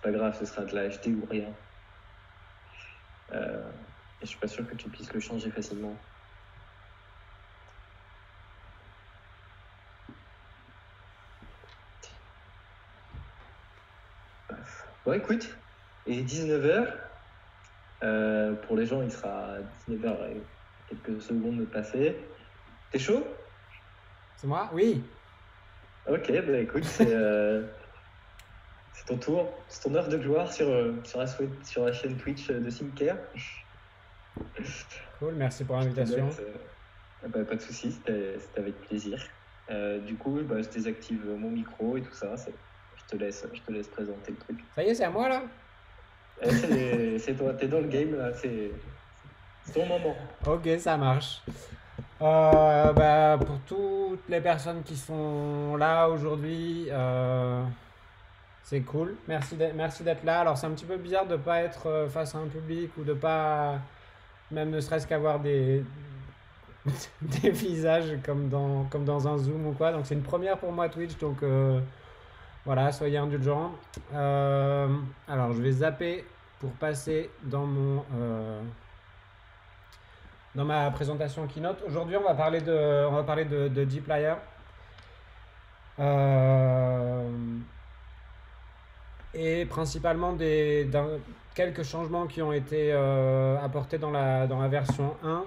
pas grave, ce sera de la HD ou rien. Et je suis pas sûr que tu puisses le changer facilement. Bon, écoute, il est 19h. Pour les gens, il sera 19h et quelques secondes de passer. T'es chaud? C'est moi? Oui. Ok, bah écoute, c'est ton tour. C'est ton heure de gloire sur la chaîne Twitch de Simcare. Cool, merci pour Je te l'invitation. laisse. Pas de soucis, c'était avec plaisir. Du coup, bah, je désactive mon micro et tout ça. Je te laisse présenter le truc. Ça y est, c'est à moi là? C'est toi, t'es dans le game là, c'est ton moment. Ok, ça marche. Pour toutes les personnes qui sont là aujourd'hui, c'est cool. Merci d'être là. Alors c'est un petit peu bizarre de ne pas être face à un public ou de pas, même ne serait-ce qu'avoir des visages comme dans un Zoom ou quoi. Donc c'est une première pour moi Twitch, donc voilà, soyez indulgents. Alors je vais zapper pour passer dans ma présentation Keynote. Aujourd'hui, on va parler de dplyr. Et principalement quelques changements qui ont été apportés dans la version 1.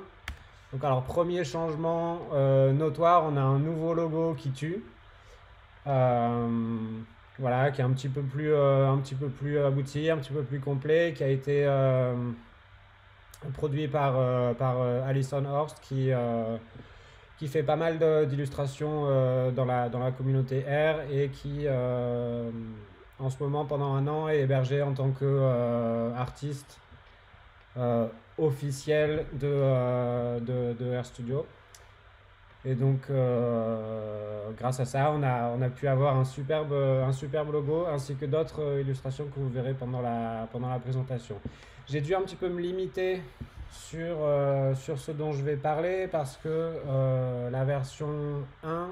Donc alors, premier changement notoire, on a un nouveau logo qui tue. Voilà, qui est un petit peu plus abouti, un petit peu plus complet, qui a été produit par Alison Horst, qui fait pas mal d'illustrations dans la communauté R et qui, en ce moment, pendant un an, est hébergé en tant qu'artiste officiel de RStudio. Et donc, grâce à ça, on a pu avoir un superbe logo ainsi que d'autres illustrations que vous verrez pendant la présentation. J'ai dû un petit peu me limiter sur ce dont je vais parler parce que la version 1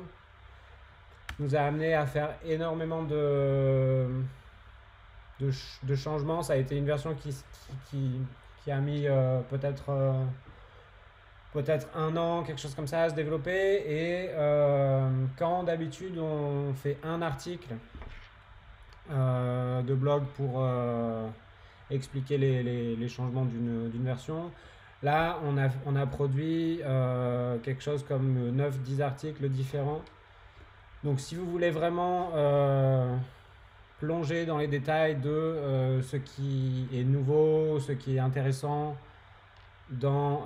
nous a amené à faire énormément de changements. Ça a été une version qui a mis peut-être un an, quelque chose comme ça, à se développer. Et quand d'habitude on fait un article de blog pour expliquer les changements d'une version, là on a produit quelque chose comme 9-10 articles différents. Donc si vous voulez vraiment plonger dans les détails de ce qui est nouveau, ce qui est intéressant dans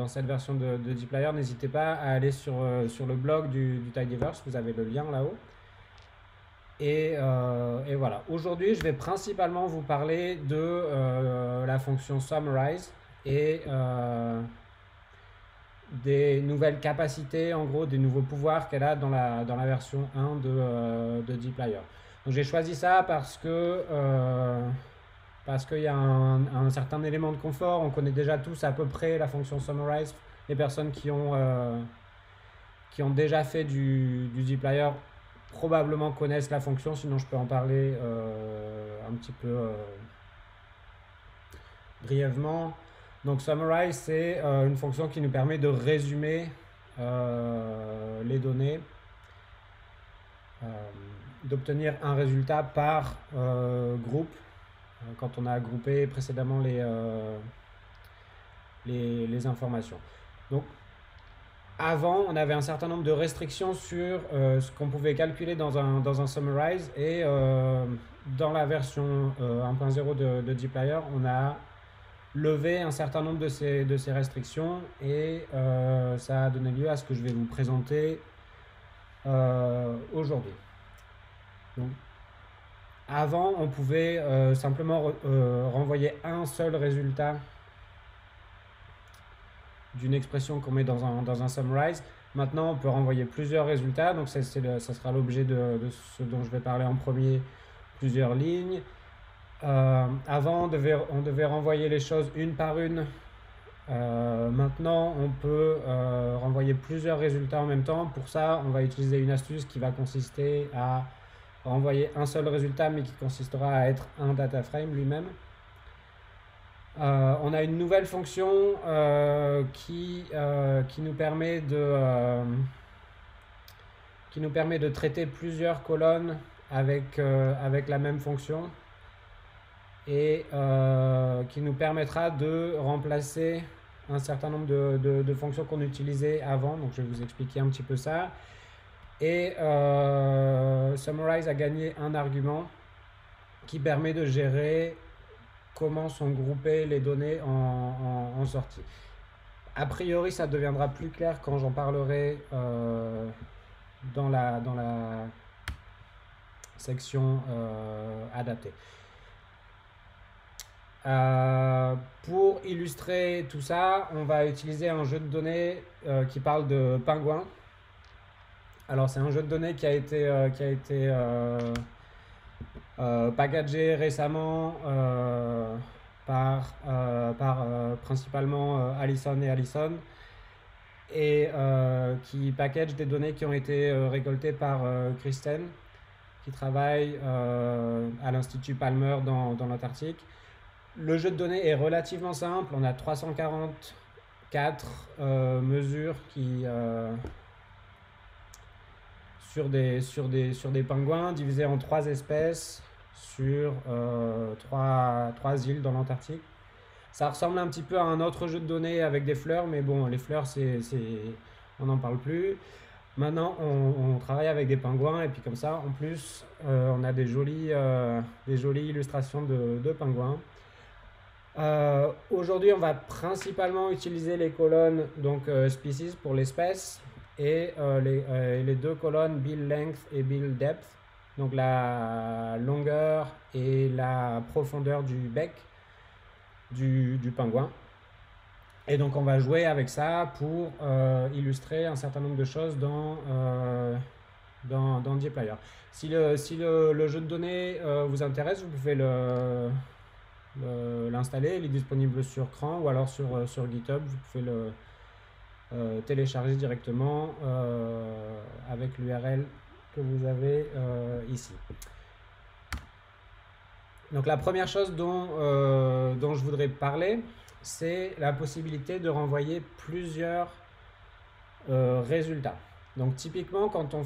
cette version de dplyr, n'hésitez pas à aller sur le blog du Tidyverse, vous avez le lien là-haut. Et voilà. Aujourd'hui, je vais principalement vous parler de la fonction Summarize et des nouvelles capacités, en gros, des nouveaux pouvoirs qu'elle a dans la version 1 de dplyr. Donc j'ai choisi ça parce qu'il y a un certain élément de confort. On connaît déjà tous à peu près la fonction Summarize. Les personnes qui ont déjà fait du dplyr probablement connaissent la fonction, sinon je peux en parler un petit peu brièvement. Donc Summarize, c'est une fonction qui nous permet de résumer les données, d'obtenir un résultat par groupe, quand on a groupé précédemment les informations. Donc avant, on avait un certain nombre de restrictions sur ce qu'on pouvait calculer dans un Summarize, et dans la version 1.0 de dplyr, on a levé un certain nombre de ces restrictions, et ça a donné lieu à ce que je vais vous présenter aujourd'hui. Donc, avant, on pouvait simplement renvoyer un seul résultat d'une expression qu'on met dans un Summarize. Maintenant, on peut renvoyer plusieurs résultats. Donc, ça sera l'objet de ce dont je vais parler en premier, plusieurs lignes. Avant, on devait renvoyer les choses une par une. Maintenant, on peut renvoyer plusieurs résultats en même temps. Pour ça, on va utiliser une astuce qui va consister à renvoyer un seul résultat, mais qui consistera à être un data frame lui-même. On a une nouvelle fonction qui nous permet de traiter plusieurs colonnes avec la même fonction, et qui nous permettra de remplacer un certain nombre de fonctions qu'on utilisait avant. Donc je vais vous expliquer un petit peu ça. Et Summarize a gagné un argument qui permet de gérer comment sont groupées les données en sortie. A priori, ça deviendra plus clair quand j'en parlerai dans la section adaptée. Pour illustrer tout ça, on va utiliser un jeu de données qui parle de pingouins. Alors c'est un jeu de données qui a été packagé récemment par principalement Allison et Allison, et qui package des données qui ont été récoltées par Kristen, qui travaille à l'Institut Palmer dans l'Antarctique. Le jeu de données est relativement simple. On a 344 mesures qui sur des pingouins divisés en 3 espèces sur 3 îles dans l'Antarctique. Ça ressemble un petit peu à un autre jeu de données avec des fleurs, mais bon, les fleurs, on n'en parle plus. Maintenant, on travaille avec des pingouins, et puis comme ça, en plus, on a des jolies illustrations de pingouins. Aujourd'hui, on va principalement utiliser les colonnes donc species pour l'espèce, et les 2 colonnes bill length et bill depth, donc la longueur et la profondeur du bec du pingouin. Et donc on va jouer avec ça pour illustrer un certain nombre de choses dans dplyr. Si le jeu de données vous intéresse, vous pouvez l'installer. Il est disponible sur CRAN ou alors sur GitHub. Vous pouvez le télécharger directement avec l'URL que vous avez ici. Donc la première chose dont je voudrais parler, c'est la possibilité de renvoyer plusieurs résultats. Donc typiquement, quand on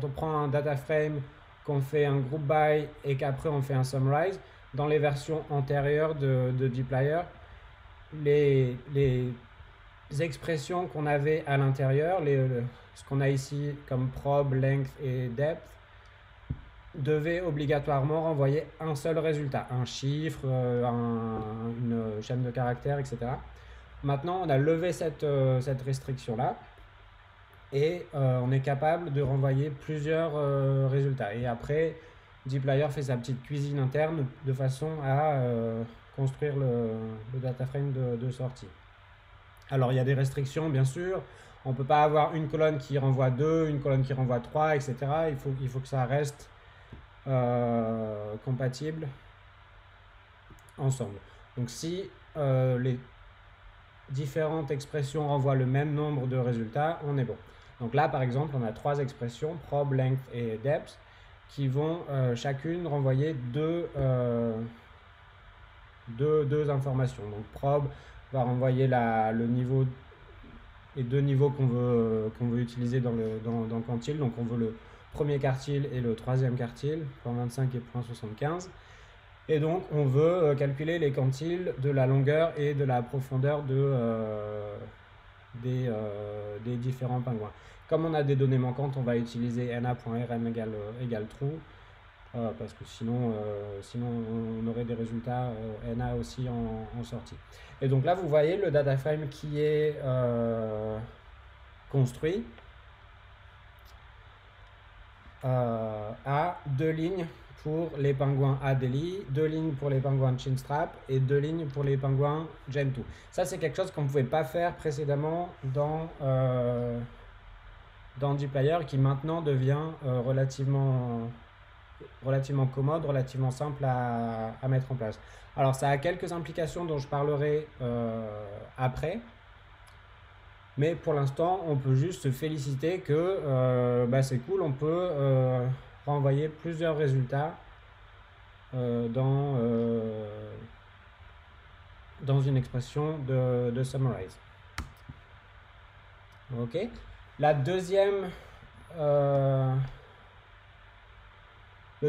prend un data frame, qu'on fait un group by et qu'après on fait un summarize, dans les versions antérieures de dplyr, les expressions qu'on avait à l'intérieur, ce qu'on a ici comme probe, length et depth, devait obligatoirement renvoyer un seul résultat, un chiffre, une chaîne de caractères, etc. Maintenant, on a levé cette restriction-là, et on est capable de renvoyer plusieurs résultats. Et après, dplyr fait sa petite cuisine interne de façon à construire le data frame de sortie. Alors, il y a des restrictions, bien sûr. On ne peut pas avoir une colonne qui renvoie 2, une colonne qui renvoie 3, etc. Il faut que ça reste compatibles ensemble. Donc si les différentes expressions renvoient le même nombre de résultats, on est bon. Donc là par exemple, on a 3 expressions, probe, length et depth, qui vont chacune renvoyer deux informations. Donc probe va renvoyer le niveau, les 2 niveaux qu'on veut utiliser dans quantile. Donc on veut le premier quartile et le 3e quartile, 0.25 et 0.75. Et donc on veut calculer les quantiles de la longueur et de la profondeur des différents pingouins. Comme on a des données manquantes, on va utiliser na.rm égale true, parce que sinon on aurait des résultats na aussi en sortie. Et donc là vous voyez le data frame qui est construit à 2 lignes pour les pingouins Adélie, 2 lignes pour les pingouins Chinstrap et 2 lignes pour les pingouins Gentoo. Ça, c'est quelque chose qu'on ne pouvait pas faire précédemment dans dplyr, qui maintenant devient relativement commode, relativement simple à mettre en place. Alors, ça a quelques implications dont je parlerai après. Mais pour l'instant, on peut juste se féliciter que c'est cool, on peut renvoyer plusieurs résultats dans une expression de summarize. Ok. Le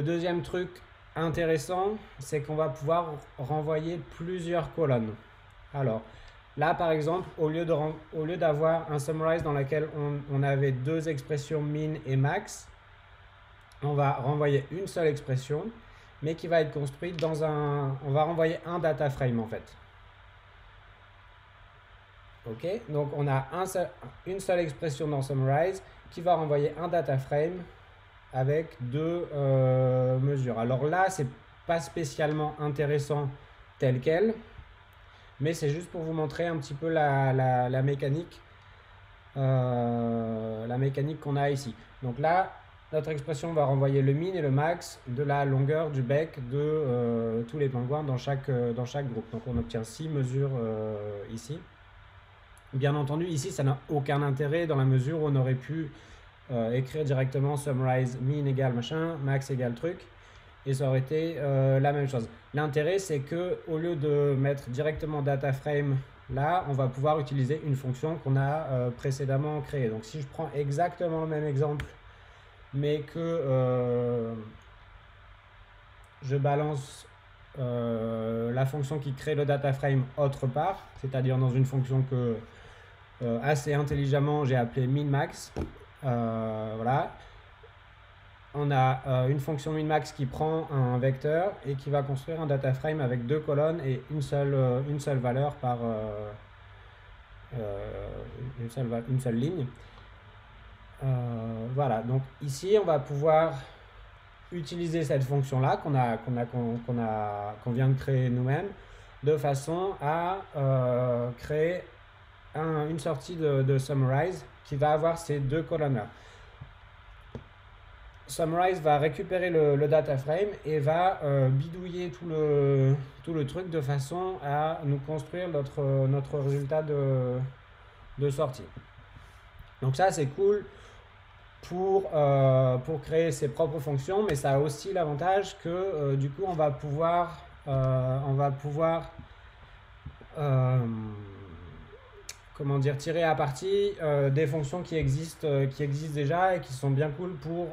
deuxième truc intéressant, c'est qu'on va pouvoir renvoyer plusieurs colonnes. Alors, là, par exemple, au lieu d'avoir un summarize dans lequel on avait deux expressions min et max, on va renvoyer une seule expression, mais qui va être construite dans on va renvoyer un data frame en fait. Ok, donc on a une seule expression dans summarize qui va renvoyer un data frame avec deux mesures. Alors là, c'est pas spécialement intéressant tel quel, mais c'est juste pour vous montrer un petit peu la mécanique qu'on a ici. Donc là, notre expression va renvoyer le min et le max de la longueur du bec de tous les pingouins dans chaque groupe. Donc on obtient 6 mesures ici. Bien entendu, ici, ça n'a aucun intérêt dans la mesure où on aurait pu écrire directement summarize min égale machin, max égale truc, et ça aurait été la même chose. L'intérêt, c'est que au lieu de mettre directement data frame là, on va pouvoir utiliser une fonction qu'on a précédemment créée. Donc si je prends exactement le même exemple, mais que je balance la fonction qui crée le data frame autre part, c'est-à-dire dans une fonction que assez intelligemment j'ai appelée min-max. Voilà. On a une fonction min-max qui prend un vecteur et qui va construire un data frame avec deux colonnes et une seule valeur par une seule ligne. Voilà, donc ici on va pouvoir utiliser cette fonction là qu'on vient de créer nous-mêmes de façon à créer une sortie de summarize qui va avoir ces deux colonnes là. Summarize va récupérer le data frame et va bidouiller tout le truc de façon à nous construire notre résultat de sortie. Donc ça c'est cool pour créer ses propres fonctions, mais ça a aussi l'avantage que du coup on va pouvoir comment dire, tirer à partie des fonctions qui existent déjà et qui sont bien cool pour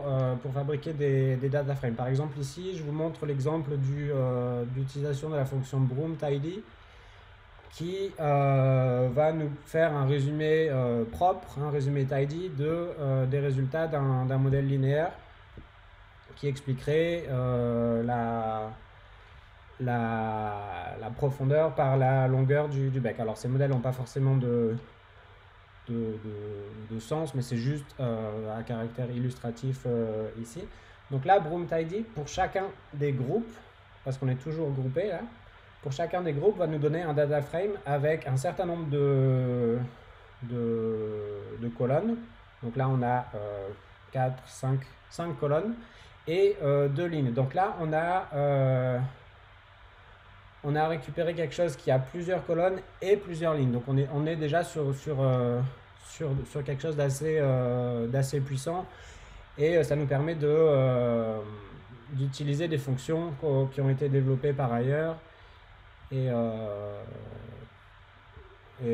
fabriquer des data frames. Par exemple ici je vous montre l'exemple d'utilisation de la fonction broom_tidy qui va nous faire un résumé propre, un résumé tidy des résultats d'un modèle linéaire qui expliquerait la profondeur par la longueur du bec. Alors ces modèles n'ont pas forcément de sens, mais c'est juste un caractère illustratif ici. Donc là, broom_tidy, pour chacun des groupes, parce qu'on est toujours groupé là, pour chacun des groupes va nous donner un data frame avec un certain nombre de colonnes. Donc là on a 5 colonnes et 2 lignes. Donc là on a récupéré quelque chose qui a plusieurs colonnes et plusieurs lignes. Donc on est déjà sur quelque chose d'assez puissant et ça nous permet d'utiliser des fonctions qui ont été développées par ailleurs. Et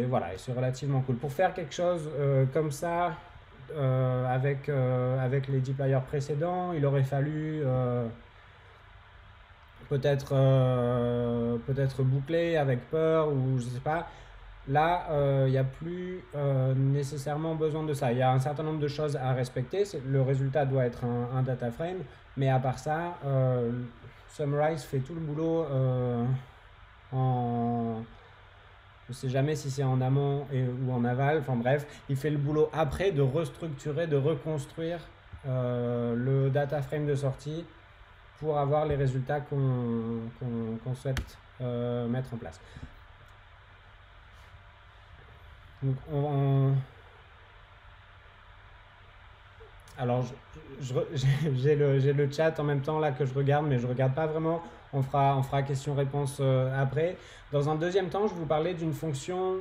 voilà, et c'est relativement cool. Pour faire quelque chose comme ça avec les deployers précédents, il aurait fallu peut-être boucler avec peur ou je sais pas. Là, il n'y a plus nécessairement besoin de ça. Il y a un certain nombre de choses à respecter. Le résultat doit être un data frame, mais à part ça, Summarize fait tout le boulot je ne sais jamais si c'est en amont ou en aval, enfin bref, il fait le boulot après de restructurer, de reconstruire le data frame de sortie pour avoir les résultats qu'on souhaite mettre en place. Donc alors j'ai le chat en même temps là que je regarde, mais je ne regarde pas vraiment. On fera question-réponse après. Dans un deuxième temps, je vais vous parler d'une fonction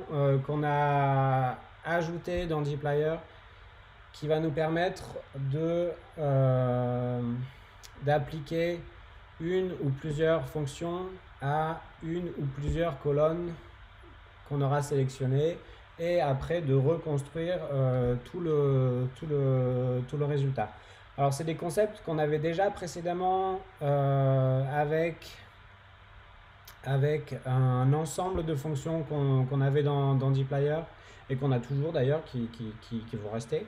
qu'on a ajoutée dans dplyr qui va nous permettre d'appliquer une ou plusieurs fonctions à une ou plusieurs colonnes qu'on aura sélectionnées et après de reconstruire tout le résultat. Alors c'est des concepts qu'on avait déjà précédemment avec un ensemble de fonctions qu'on avait dans dplyr et qu'on a toujours d'ailleurs qui vont rester.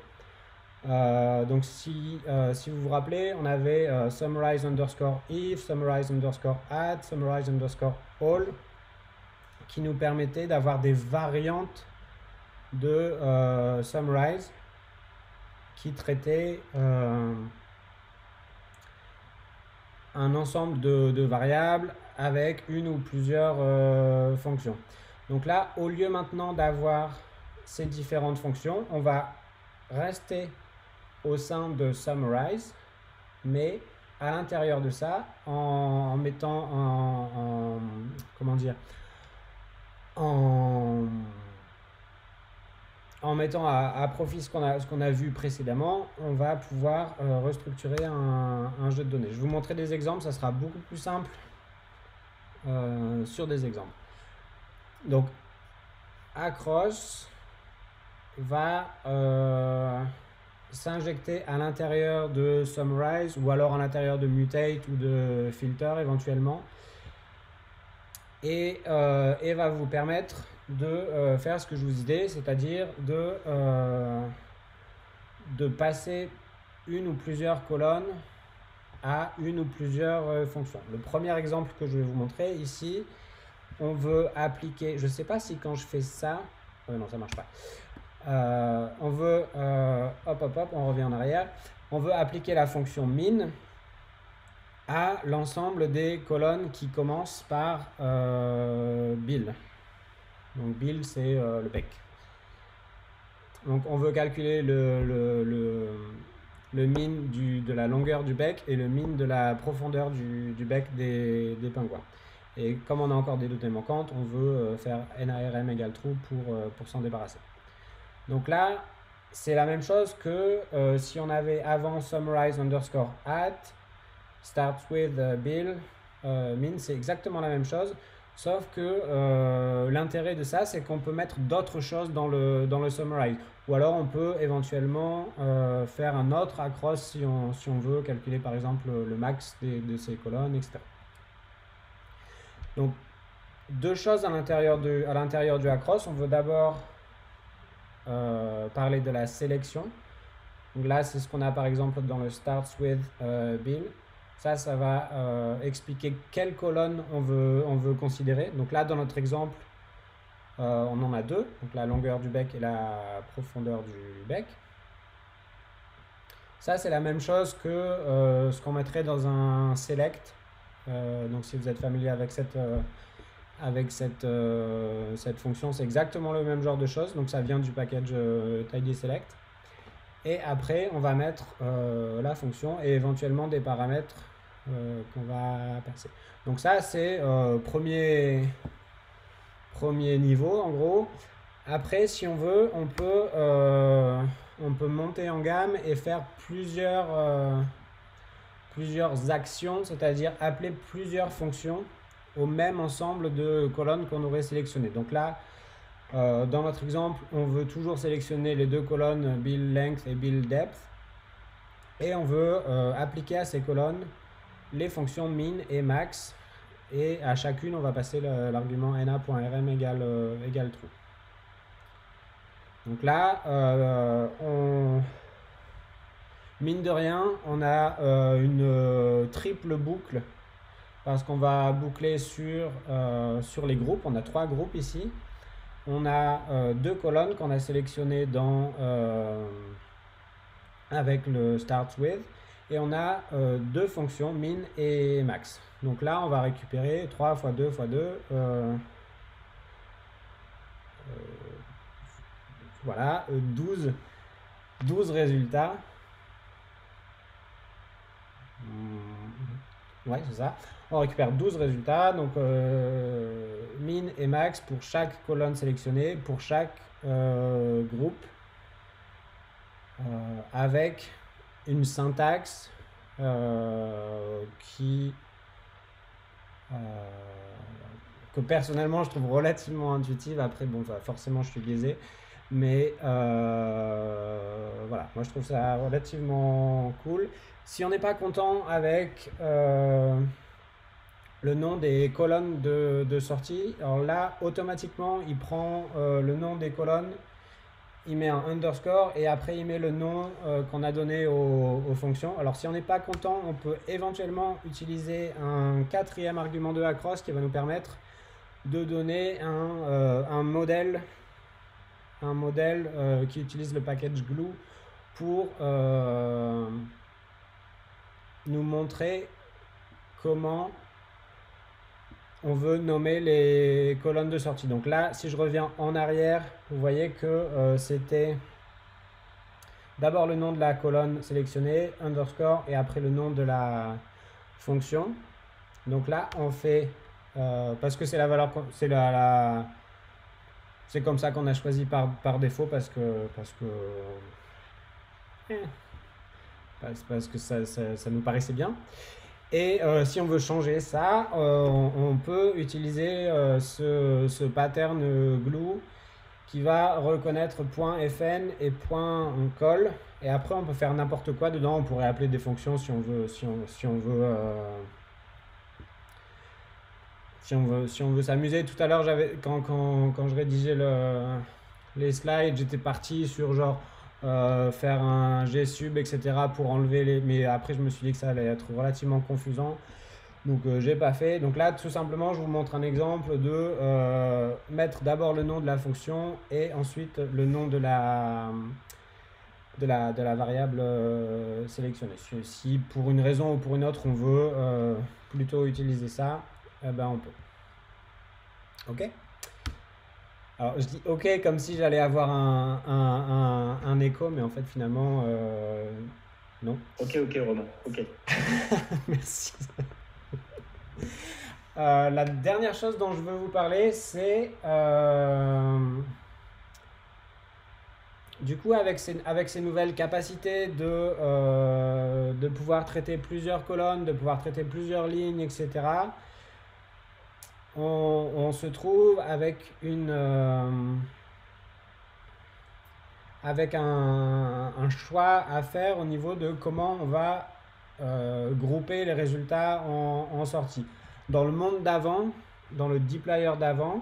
Donc si vous vous rappelez, on avait summarize underscore if, summarize underscore add, summarize underscore all qui nous permettait d'avoir des variantes de summarize qui traitaient un ensemble de variables avec une ou plusieurs fonctions. Donc là, au lieu maintenant d'avoir ces différentes fonctions, on va rester au sein de summarize, mais à l'intérieur de ça, en mettant comment dire, en mettant à profit ce qu'on a vu précédemment, on va pouvoir restructurer un jeu de données. Je vais vous montrer des exemples, ça sera beaucoup plus simple sur des exemples. Donc, across va s'injecter à l'intérieur de summarize ou alors à l'intérieur de mutate ou de filter éventuellement et va vous permettre de faire ce que je vous disais, c'est-à-dire de passer une ou plusieurs colonnes à une ou plusieurs fonctions. Le premier exemple que je vais vous montrer ici, on veut appliquer, je ne sais pas si quand je fais ça, non ça marche pas, on veut, on revient en arrière, on veut appliquer la fonction min à l'ensemble des colonnes qui commencent par bill. Donc bill c'est le bec. Donc on veut calculer le min de la longueur du bec et le min de la profondeur du bec des pingouins. Et comme on a encore des données manquantes, on veut faire NARM égale true pour s'en débarrasser. Donc là, c'est la même chose que si on avait avant summarize underscore at, starts with bill, min, c'est exactement la même chose, sauf que l'intérêt de ça, c'est qu'on peut mettre d'autres choses dans le summarize. Ou alors on peut éventuellement faire un autre across si on veut calculer par exemple le max de ces colonnes, etc. Donc, deux choses à l'intérieur du across. On veut d'abord parler de la sélection. Donc là, c'est ce qu'on a par exemple dans le starts with bill. Ça va expliquer quelle colonne on veut considérer. Donc là, dans notre exemple, on en a deux. Donc la longueur du bec et la profondeur du bec. Ça, c'est la même chose que ce qu'on mettrait dans un select. Donc si vous êtes familier avec cette fonction, c'est exactement le même genre de choses. Donc ça vient du package tidyselect. Et après, on va mettre la fonction et éventuellement des paramètres qu'on va passer. Donc ça, c'est premier niveau en gros. Après, si on veut, on peut monter en gamme et faire plusieurs actions, c'est-à-dire appeler plusieurs fonctions au même ensemble de colonnes qu'on aurait sélectionnées. Donc là, dans notre exemple, on veut toujours sélectionner les deux colonnes bill length et bill depth et on veut appliquer à ces colonnes les fonctions min et max et à chacune on va passer l'argument na.rm égale true. Donc là, mine de rien, on a une triple boucle parce qu'on va boucler sur les groupes. On a 3 groupes ici. On a 2 colonnes qu'on a sélectionnées avec le starts with et on a 2 fonctions min et max. Donc là, on va récupérer 3 x 2 x 2. Voilà, 12 résultats. Ouais, c'est ça. On récupère 12 résultats, donc min et max pour chaque colonne sélectionnée, pour chaque groupe, avec une syntaxe euh, que personnellement je trouve relativement intuitive. Après, bon, forcément, je suis biaisé. Mais voilà, moi je trouve ça relativement cool. Si on n'est pas content avec le nom des colonnes de sortie, alors là, automatiquement, il prend le nom des colonnes, il met un underscore et après il met le nom qu'on a donné aux fonctions. Alors si on n'est pas content, on peut éventuellement utiliser un quatrième argument de across qui va nous permettre de donner un modèle qui utilise le package glue pour nous montrer comment on veut nommer les colonnes de sortie. Donc là, si je reviens en arrière, vous voyez que c'était d'abord le nom de la colonne sélectionnée, underscore, et après le nom de la fonction. Donc là, on fait, parce que c'est la valeur, c'est c'est comme ça qu'on a choisi par défaut parce que ça nous paraissait bien. Et si on veut changer ça, on peut utiliser ce pattern glue qui va reconnaître .fn et .call. Et après, on peut faire n'importe quoi dedans. On pourrait appeler des fonctions si on veut, si on veut s'amuser. Tout à l'heure, quand je rédigeais les slides, j'étais parti sur genre faire un gsub, etc. pour enlever les... Mais après, je me suis dit que ça allait être relativement confusant. Donc, j'ai pas fait. Donc là, tout simplement, je vous montre un exemple de mettre d'abord le nom de la fonction et ensuite le nom de la variable sélectionnée. Si pour une raison ou pour une autre, on veut plutôt utiliser ça, eh ben on peut. Ok? Alors, je dis ok comme si j'allais avoir un écho, mais en fait, finalement, non. Ok, Romain, ok. Merci. La dernière chose dont je veux vous parler, c'est du coup avec ces nouvelles capacités de pouvoir traiter plusieurs colonnes, de pouvoir traiter plusieurs lignes, etc. On se trouve avec avec un choix à faire au niveau de comment on va grouper les résultats en sortie. Dans le monde d'avant, dans le deployer d'avant,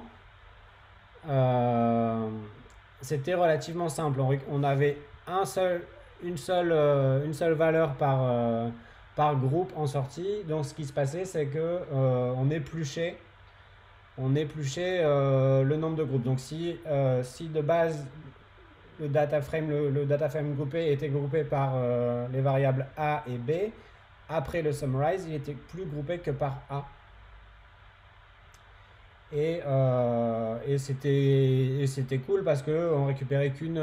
c'était relativement simple. On avait une seule valeur par groupe en sortie. Donc ce qui se passait, c'est que on épluchait le nombre de groupes. Donc si de base le data frame groupé était groupé par les variables A et B, après le summarize, il était plus groupé que par A. Et c'était cool parce qu'on récupérait qu'une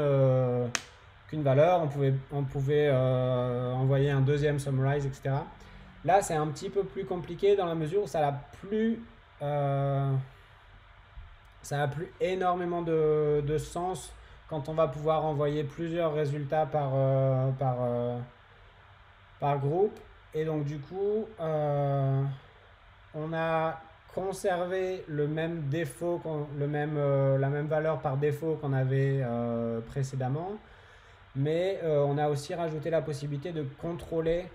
valeur, on pouvait envoyer un deuxième summarize, etc. Là, c'est un petit peu plus compliqué dans la mesure où ça n'a plus énormément de sens quand on va pouvoir envoyer plusieurs résultats par groupe. Et donc du coup, on a conservé le même défaut, la même valeur par défaut qu'on avait précédemment, mais on a aussi rajouté la possibilité de contrôler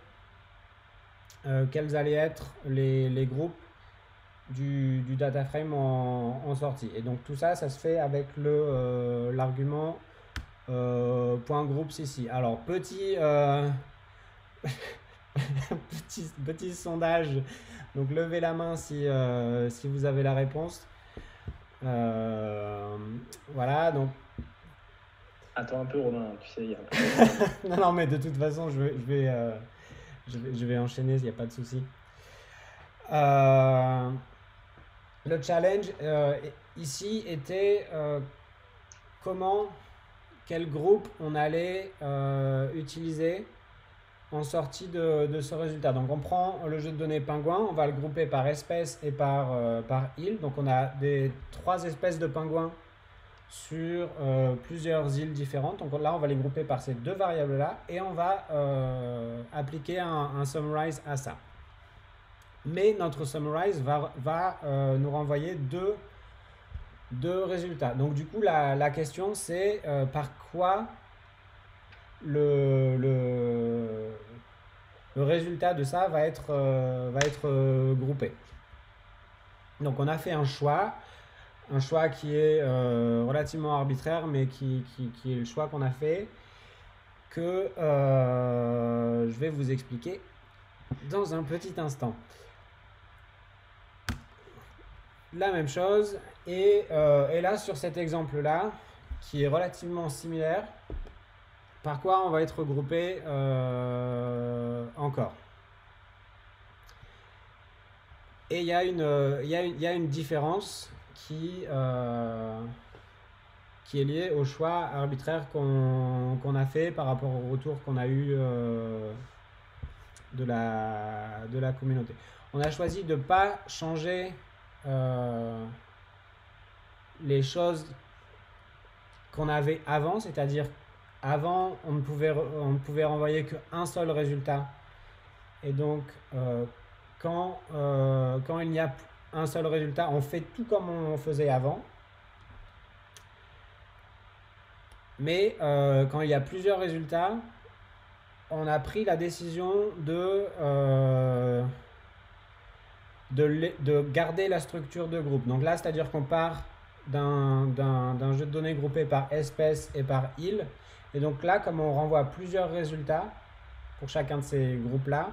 quels allaient être les groupes du data frame en sortie. Et donc tout ça, ça se fait avec l'argument .groups ici. Alors petit petit sondage, donc levez la main si vous avez la réponse. Voilà, donc attends un peu, Romain, tu sais, il y a un peu... non, mais de toute façon, je vais enchaîner, il n'y a pas de souci. Le challenge ici était quel groupe on allait utiliser en sortie de ce résultat. Donc on prend le jeu de données pingouin, on va le grouper par espèce et par île. Donc on a 3 espèces de pingouins sur plusieurs îles différentes. Donc là on va les grouper par ces 2 variables là et on va appliquer un summarize à ça. mais notre summarize va nous renvoyer deux résultats. Donc du coup, la question c'est par quoi le résultat de ça va être groupé. Donc on a fait un choix qui est relativement arbitraire, mais qui est le choix qu'on a fait, que je vais vous expliquer dans un petit instant. La même chose, et là sur cet exemple-là, qui est relativement similaire, par quoi on va être regroupé encore. Et il y a une différence qui est liée au choix arbitraire qu'on a fait par rapport au retour qu'on a eu de la communauté. On a choisi de ne pas changer les choses qu'on avait avant, c'est-à-dire avant on ne pouvait renvoyer qu'un seul résultat, et donc quand il n'y a un seul résultat, on fait tout comme on faisait avant. Mais quand il y a plusieurs résultats, on a pris la décision de garder la structure de groupe. Donc là, c'est-à-dire qu'on part d'un jeu de données groupé par espèce et par île. Et donc là, comme on renvoie plusieurs résultats pour chacun de ces groupes-là,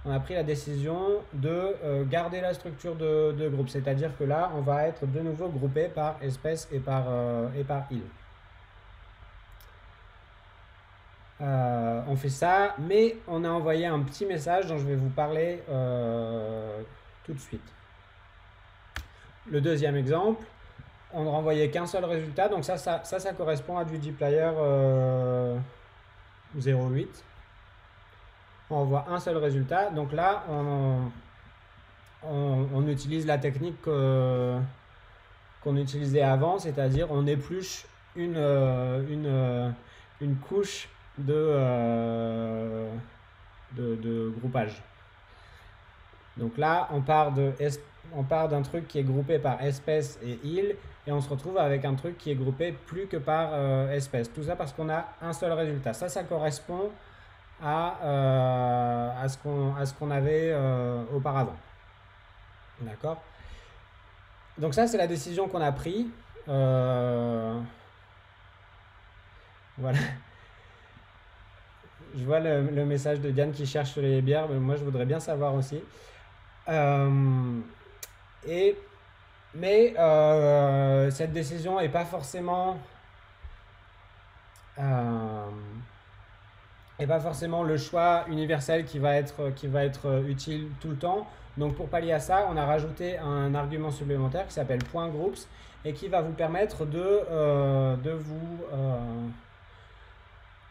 on a pris la décision de garder la structure de groupe. C'est-à-dire que là, on va être de nouveau groupé par espèce et par île. On fait ça, mais on a envoyé un petit message dont je vais vous parler tout de suite. Le deuxième exemple, on ne renvoyait qu'un seul résultat, donc ça correspond à du dplyr 08. On envoie un seul résultat, donc là on utilise la technique qu'on utilisait avant, c'est-à-dire on épluche une couche de groupage. Donc là, on part d'un truc qui est groupé par espèce et île, et on se retrouve avec un truc qui est groupé plus que par espèce. Tout ça parce qu'on a un seul résultat. Ça correspond à ce qu'on avait auparavant. D'accord ? Donc ça, c'est la décision qu'on a prise. Voilà. Je vois le message de Diane qui cherche les bières, mais moi je voudrais bien savoir aussi. Mais cette décision n'est pas forcément le choix universel qui va être utile tout le temps. Donc pour pallier à ça, on a rajouté un argument supplémentaire qui s'appelle .groups et qui va vous permettre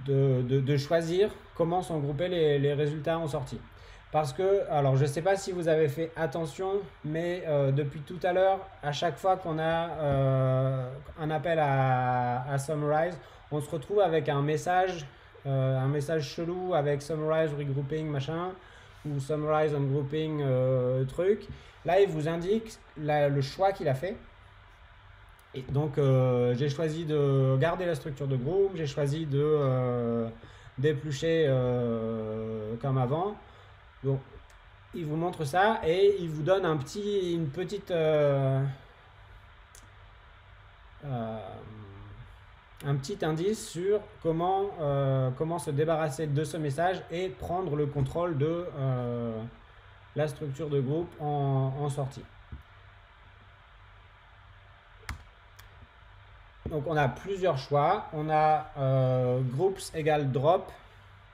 de choisir comment sont groupés les résultats en sortie. Parce que, alors je ne sais pas si vous avez fait attention, mais depuis tout à l'heure, à chaque fois qu'on a un appel à Summarize, on se retrouve avec un message chelou avec Summarize Regrouping machin, ou Summarize Ungrouping truc. Là, il vous indique le choix qu'il a fait. Et donc, j'ai choisi de garder la structure de groupe, j'ai choisi de d'éplucher comme avant. Donc, il vous montre ça et il vous donne un petit indice sur comment se débarrasser de ce message et prendre le contrôle de la structure de groupe en sortie. Donc on a plusieurs choix. On a groups égale drop.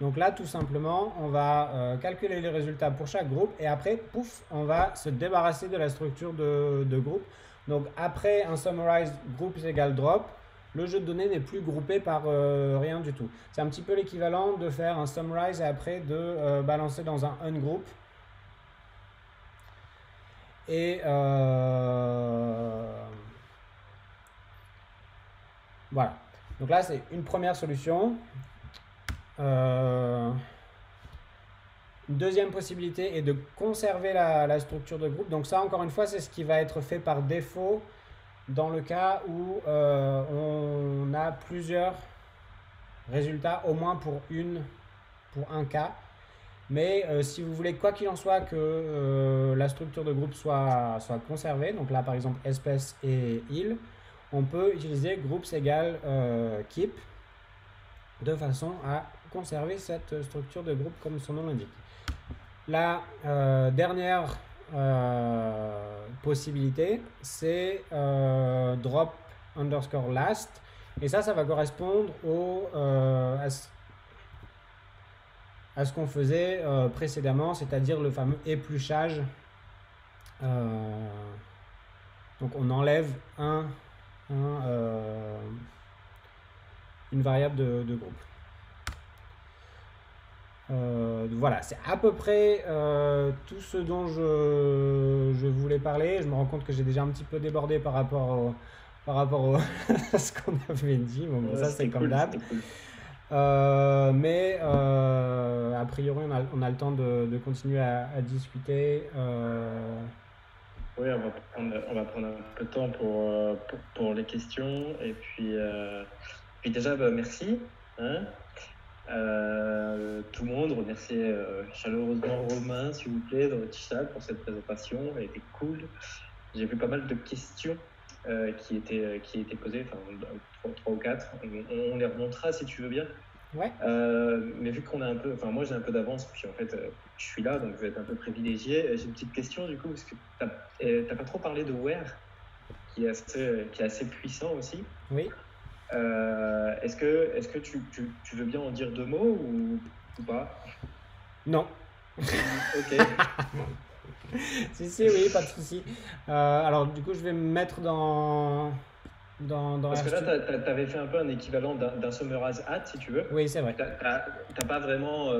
Donc là, tout simplement, on va calculer les résultats pour chaque groupe et après, pouf, on va se débarrasser de la structure de groupe. Donc après un summarize groups égale drop, le jeu de données n'est plus groupé par rien du tout. C'est un petit peu l'équivalent de faire un summarize et après de balancer dans un ungroup. Et voilà. Donc là, c'est une première solution. Une deuxième possibilité est de conserver la structure de groupe. Donc ça, encore une fois, c'est ce qui va être fait par défaut dans le cas où on a plusieurs résultats, au moins pour un cas. Mais si vous voulez, quoi qu'il en soit, que la structure de groupe soit conservée, donc là par exemple espèce et île, on peut utiliser groups égale keep de façon à conserver cette structure de groupe comme son nom l'indique. La dernière possibilité, c'est drop underscore last. Et ça va correspondre à ce qu'on faisait précédemment, c'est-à-dire le fameux épluchage. Donc on enlève une variable de groupe. Voilà, c'est à peu près tout ce dont je voulais parler. Je me rends compte que j'ai déjà un petit peu débordé par rapport à ce qu'on avait dit. Bon, Ouais, ça c'est comme cool, d'hab. cool. Mais a priori, on a le temps de continuer à discuter. Oui, on va prendre un peu de temps pour les questions. Et puis déjà, merci. Hein. Tout le monde, remercier chaleureusement Romain, s'il vous plaît, dans le chat pour cette présentation. Elle était cool. J'ai vu pas mal de questions qui étaient posées, enfin 3 ou 4. On les remontera si tu veux bien. Ouais. Mais vu qu'on a un peu, enfin moi j'ai un peu d'avance, puis en fait je suis là, donc je vais être un peu privilégié. J'ai une petite question du coup, parce que t'as pas trop parlé de Where, qui est assez puissant aussi. Oui. Est-ce que tu veux bien en dire 2 mots ou pas? Non. Ok. Si, oui, pas de souci. Alors, du coup, je vais me mettre dans Parce que là, tu avais fait un peu un équivalent d'un summarize at, si tu veux. Oui, c'est vrai. T'as pas vraiment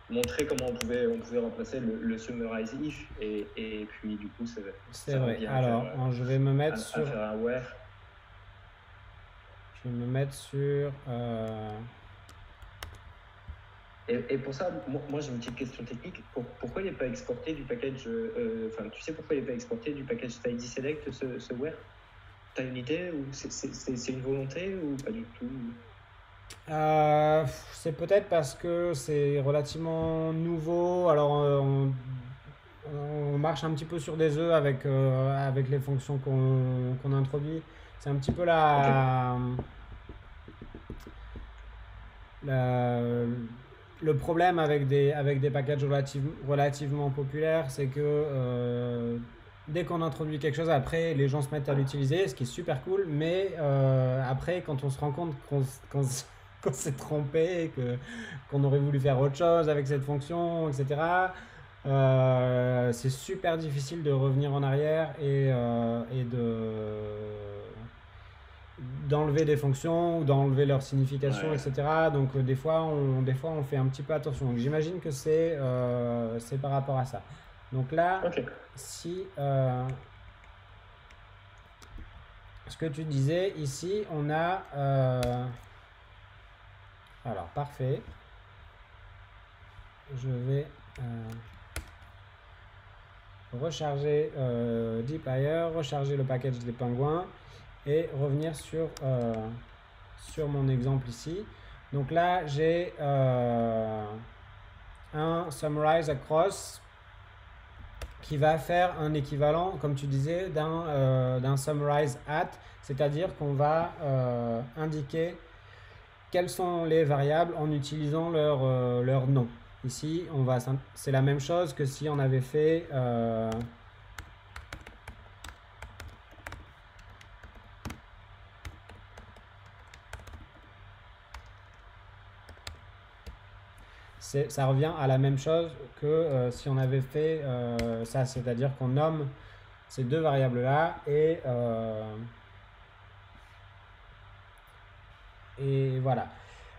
montré comment on pouvait remplacer le summarize if, et puis du coup, c'est vrai. Alors, je vais me mettre sur. Faire un where. Je vais me mettre sur. Et pour ça, moi j'ai une petite question technique. Pourquoi il n'est pas exporté du package. Tu sais pourquoi il n'est pas exporté du package tidy select ce where? T'as une idée, ou c'est une volonté ou pas du tout? C'est peut-être parce que c'est relativement nouveau. Alors, on marche un petit peu sur des œufs avec les fonctions qu'on introduit. C'est un petit peu le problème avec des packages relativement populaires, c'est que dès qu'on introduit quelque chose, après les gens se mettent à l'utiliser, ce qui est super cool, mais après quand on se rend compte qu'on s'est trompé, qu'on aurait voulu faire autre chose avec cette fonction, etc., c'est super difficile de revenir en arrière et d'enlever des fonctions ou d'enlever leur signification, Ouais. etc. Donc des fois on fait un petit peu attention. Donc j'imagine que c'est par rapport à ça. Donc là, Ok. si ce que tu disais ici, on a alors parfait. Je vais recharger dplyr, recharger le package des pingouins et revenir sur mon exemple ici. Donc là, j'ai un summarize across qui va faire un équivalent, comme tu disais, d'un summarize at, c'est-à-dire qu'on va indiquer quelles sont les variables en utilisant leur nom. Ici, c'est la même chose que si on avait fait ça revient à la même chose que si on avait fait ça, c'est-à-dire qu'on nomme ces deux variables-là et voilà.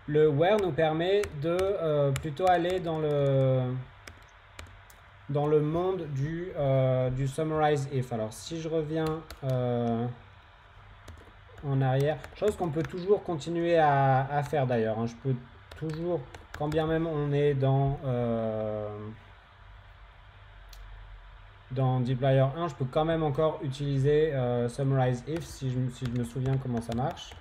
Le where nous permet de plutôt aller dans le monde du summarize if. Alors si je reviens en arrière, chose qu'on peut toujours continuer à faire d'ailleurs, hein. Je peux toujours, quand bien même on est dans dans dplyr 1, je peux quand même encore utiliser summarize if si je me souviens comment ça marche.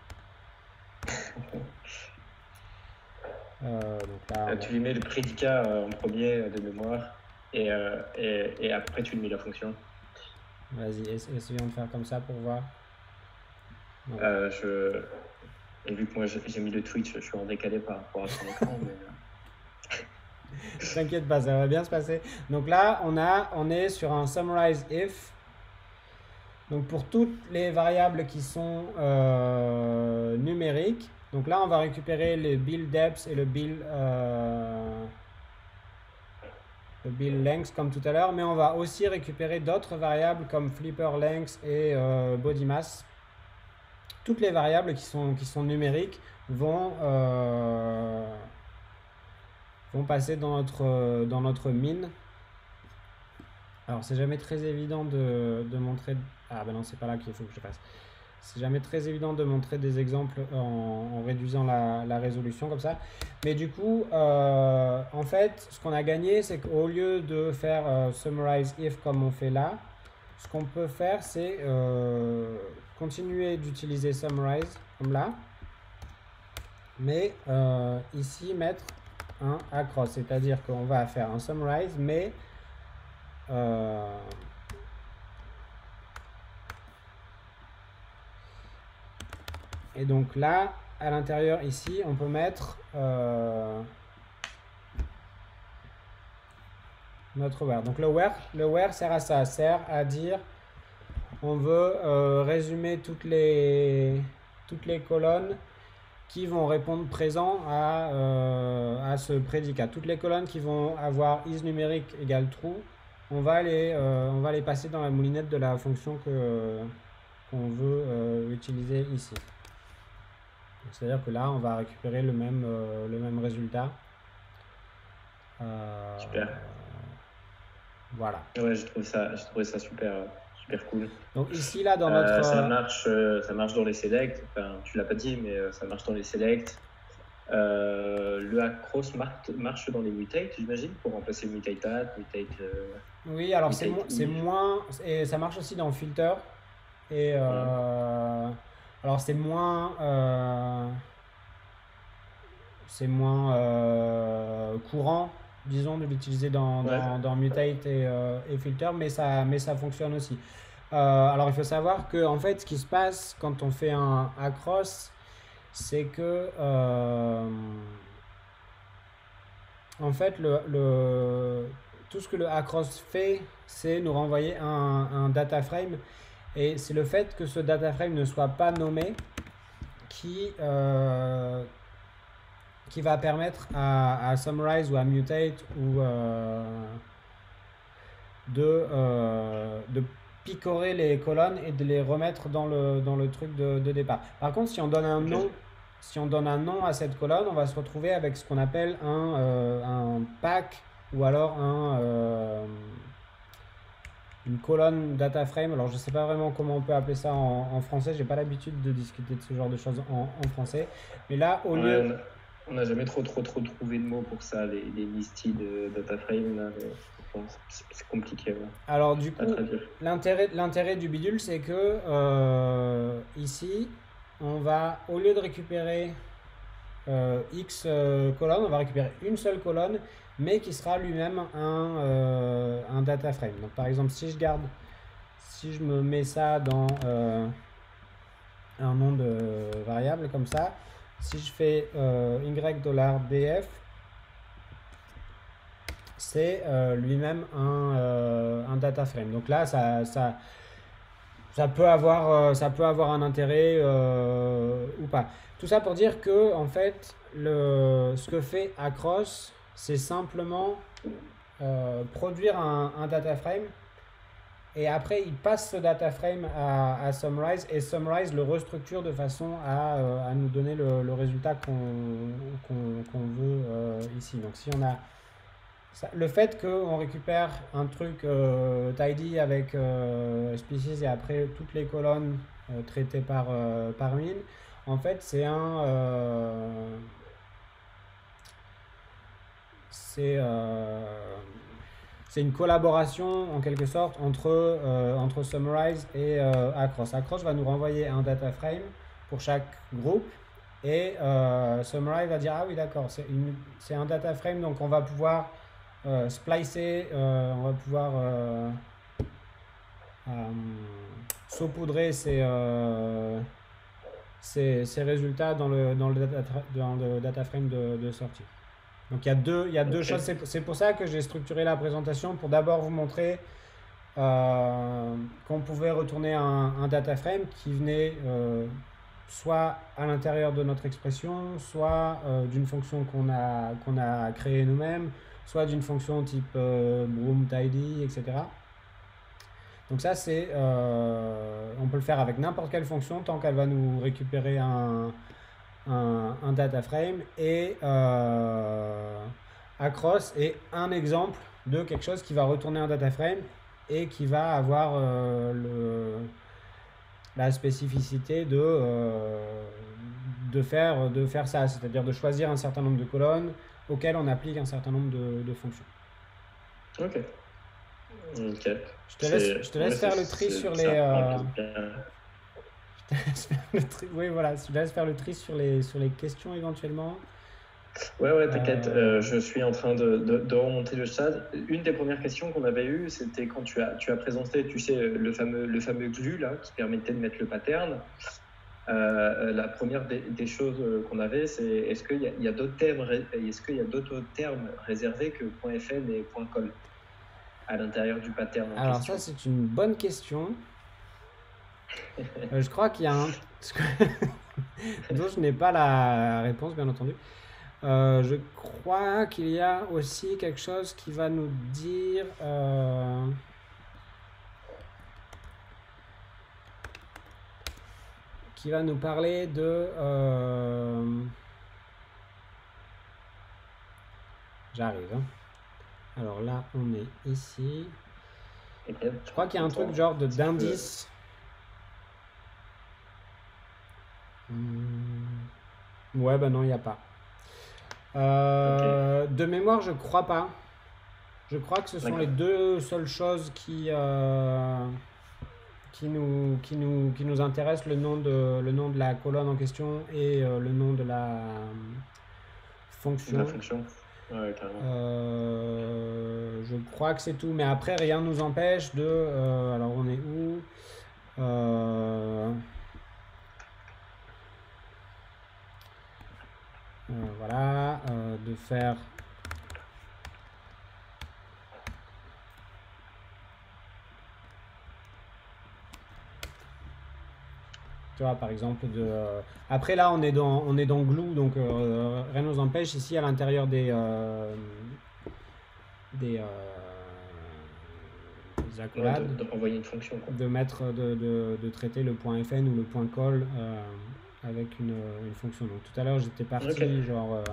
Donc là, Tu lui mets le prédicat en premier de mémoire et après tu lui mets la fonction. Vas-y, essayons de faire comme ça pour voir. Et vu que moi j'ai mis le Twitch, je suis en décalé par rapport à son écran. Mais... T'inquiète pas, ça va bien se passer. Donc là, on est sur un summarize if. Donc pour toutes les variables qui sont numériques. Donc là, on va récupérer le bill depth et le bill length comme tout à l'heure, mais on va aussi récupérer d'autres variables comme flipper length et body mass. Toutes les variables qui sont numériques vont passer dans notre min. Alors c'est jamais très évident de montrer... Ah ben non, c'est pas là qu'il faut que je fasse. C'est jamais très évident de montrer des exemples en réduisant la résolution comme ça. Mais du coup, en fait, ce qu'on a gagné, c'est qu'au lieu de faire summarize if comme on fait là, ce qu'on peut faire, c'est continuer d'utiliser summarize comme là, mais ici mettre un across, c'est-à-dire qu'on va faire un summarize, mais et donc là, à l'intérieur ici, on peut mettre notre where. Donc le where sert à ça, sert à dire on veut résumer toutes les colonnes qui vont répondre présent à ce prédicat. Toutes les colonnes qui vont avoir is numérique égale true, on va les passer dans la moulinette de la fonction qu'on veut utiliser ici. C'est-à-dire que là, on va récupérer le même résultat. Super. Voilà. Ouais, j'ai trouvé ça super cool. Donc ici, là, dans notre... ça marche dans les selects. Enfin, tu l'as pas dit, mais ça marche dans les selects. Le across marche dans les mutate, j'imagine, pour remplacer mutate add, mutate... oui, alors c'est moins... Et ça marche aussi dans filter. Et alors c'est moins courant, disons, de l'utiliser dans mutate et filter, mais ça fonctionne aussi. Alors il faut savoir que en fait, ce qui se passe quand on fait un across, c'est que en fait tout ce que le across fait, c'est nous renvoyer un data frame. Et c'est le fait que ce data frame ne soit pas nommé qui va permettre à summarize ou à mutate ou de picorer les colonnes et de les remettre dans le truc de départ. Par contre, si on donne un nom, à cette colonne, on va se retrouver avec ce qu'on appelle un pack ou alors une colonne data frame. Alors je sais pas vraiment comment on peut appeler ça en français, j'ai pas l'habitude de discuter de ce genre de choses en français, mais là au lieu... On n'a jamais trop trouvé de mots pour ça, les listies de data frame là, c'est compliqué. Ouais. Alors du coup, l'intérêt du bidule, c'est que ici on va, au lieu de récupérer X colonnes, on va récupérer une seule colonne, mais qui sera lui-même un data frame. Donc par exemple, si je me mets ça dans un nom de variable comme ça, si je fais $df, c'est lui-même un data frame. Donc là, ça peut avoir un intérêt ou pas. Tout ça pour dire que en fait, ce que fait Across, c'est simplement produire un data frame. Et après, il passe ce data frame à Summarize, et Summarize le restructure de façon à nous donner le résultat qu'on veut ici. Donc si on a le fait qu'on récupère un truc tidy avec species et après toutes les colonnes traitées par min, en fait c'est c'est une collaboration en quelque sorte entre Summarize et Across. Across va nous renvoyer un data frame pour chaque groupe et Summarize va dire ah oui d'accord, c'est un data frame, donc on va pouvoir splicer, on va pouvoir saupoudrer ces résultats dans le data frame de sortie. Donc il y a deux choses. C'est pour ça que j'ai structuré la présentation pour d'abord vous montrer qu'on pouvait retourner un data frame qui venait soit à l'intérieur de notre expression, soit d'une fonction qu'on a créée nous-mêmes, soit d'une fonction type broom, tidy, etc. Donc ça, on peut le faire avec n'importe quelle fonction tant qu'elle va nous récupérer un data frame. Et Across est un exemple de quelque chose qui va retourner un data frame et qui va avoir la spécificité de faire ça, c'est-à-dire de choisir un certain nombre de colonnes auxquelles on applique un certain nombre de fonctions. Ok. Nickel. Je te laisse faire le tri sur les. Oui, voilà. Je te laisse faire le tri sur les questions éventuellement. Ouais, t'inquiète. Je suis en train de remonter le chat. Une des premières questions qu'on avait eues, c'était quand tu as présenté, tu sais, le fameux glue là, qui permettait de mettre le pattern. La première des choses qu'on avait, c'est est-ce qu'il y a d'autres termes réservés que .fn et .col à l'intérieur du pattern en Alors question. ça, c'est une bonne question. Je crois qu'il y a un dont je n'ai pas la réponse, bien entendu. Je crois qu'il y a aussi quelque chose qui va nous dire qui va nous parler de j'arrive, hein. Alors là, on est ici. Je crois qu'il y a un truc genre d'indice. Ouais, bah non, il n'y a pas. De mémoire, je crois pas. Je crois que ce sont les deux seules choses qui nous intéressent, le nom de la colonne en question et le nom de la fonction. Ouais, carrément. Je crois que c'est tout, mais après rien ne nous empêche de. Alors on est où? Voilà, de faire. Tu vois, par exemple, après là, on est dans glue, donc rien ne nous empêche ici à l'intérieur des accolades, de renvoyer une fonction, quoi. de traiter le point .fn ou le point .col avec une fonction. Donc tout à l'heure, j'étais parti genre.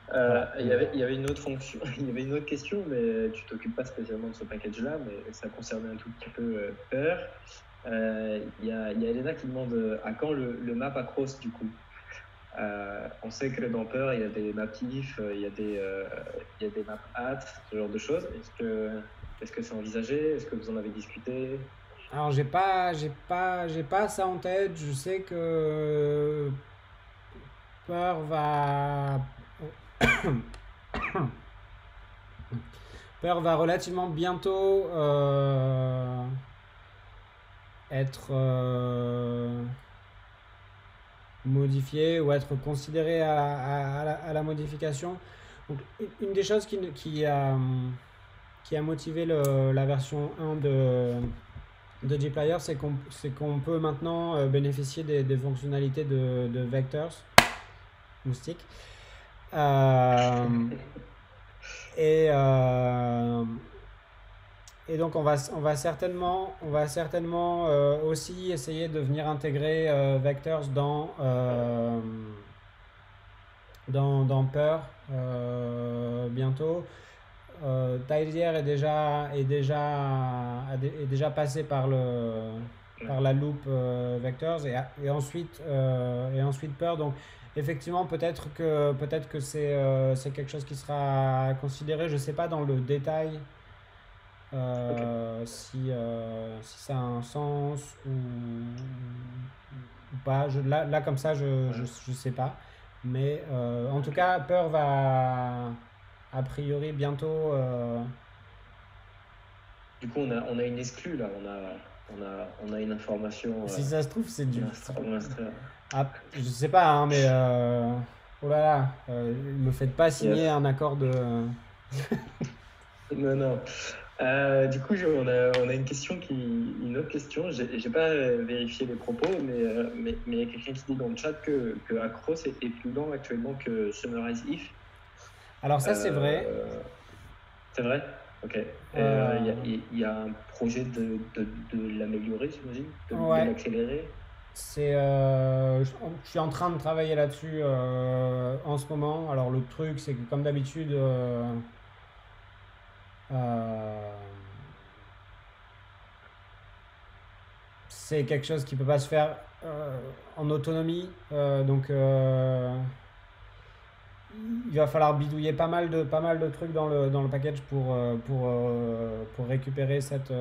Voilà. Il y avait une autre fonction, il y avait une autre question, mais tu t'occupes pas spécialement de ce package-là, mais ça concernait un tout petit peu Peur. Il y a Elena qui demande à quand le map across du coup. On sait que dans Peur il y a des mappifs, il y a des map at, ce genre de choses. Est-ce que c'est envisagé? Est-ce que vous en avez discuté? Alors j'ai pas ça en tête. Je sais que Peur va Peur va relativement bientôt être modifié ou être considéré à la modification. Donc, une des choses qui a motivé la version 1 de dplyr, c'est qu'on peut maintenant bénéficier des fonctionnalités de vectors, moustique. Et donc on va certainement aussi essayer de venir intégrer vectors dans Peur bientôt. Tidyr est déjà passé par la loop vectors et ensuite Peur. Donc effectivement, peut-être que c'est quelque chose qui sera considéré. Je sais pas dans le détail Ok. si ça a un sens ou pas. Là, comme ça, Ouais. je sais pas. Mais en tout cas, Peur va a priori bientôt. Du coup, on a une exclue là. On a une information. Si ça se trouve, c'est On du. a on a Ah, je sais pas, hein, mais oh là là, me faites pas signer Yes. un accord de. Non, non. Du coup, on a une autre question. J'ai pas vérifié les propos, mais il y a quelqu'un qui dit dans le chat que Acros est plus lent actuellement que Summarize If. Alors ça, c'est vrai. Euh, c'est vrai? Ok. Euh, Il y a un projet de l'améliorer, j'imagine, de ouais, l'accélérer. je suis en train de travailler là-dessus en ce moment. Alors le truc, c'est que comme d'habitude, euh, c'est quelque chose qui peut pas se faire en autonomie. Donc il va falloir bidouiller pas mal de trucs dans le package pour récupérer cette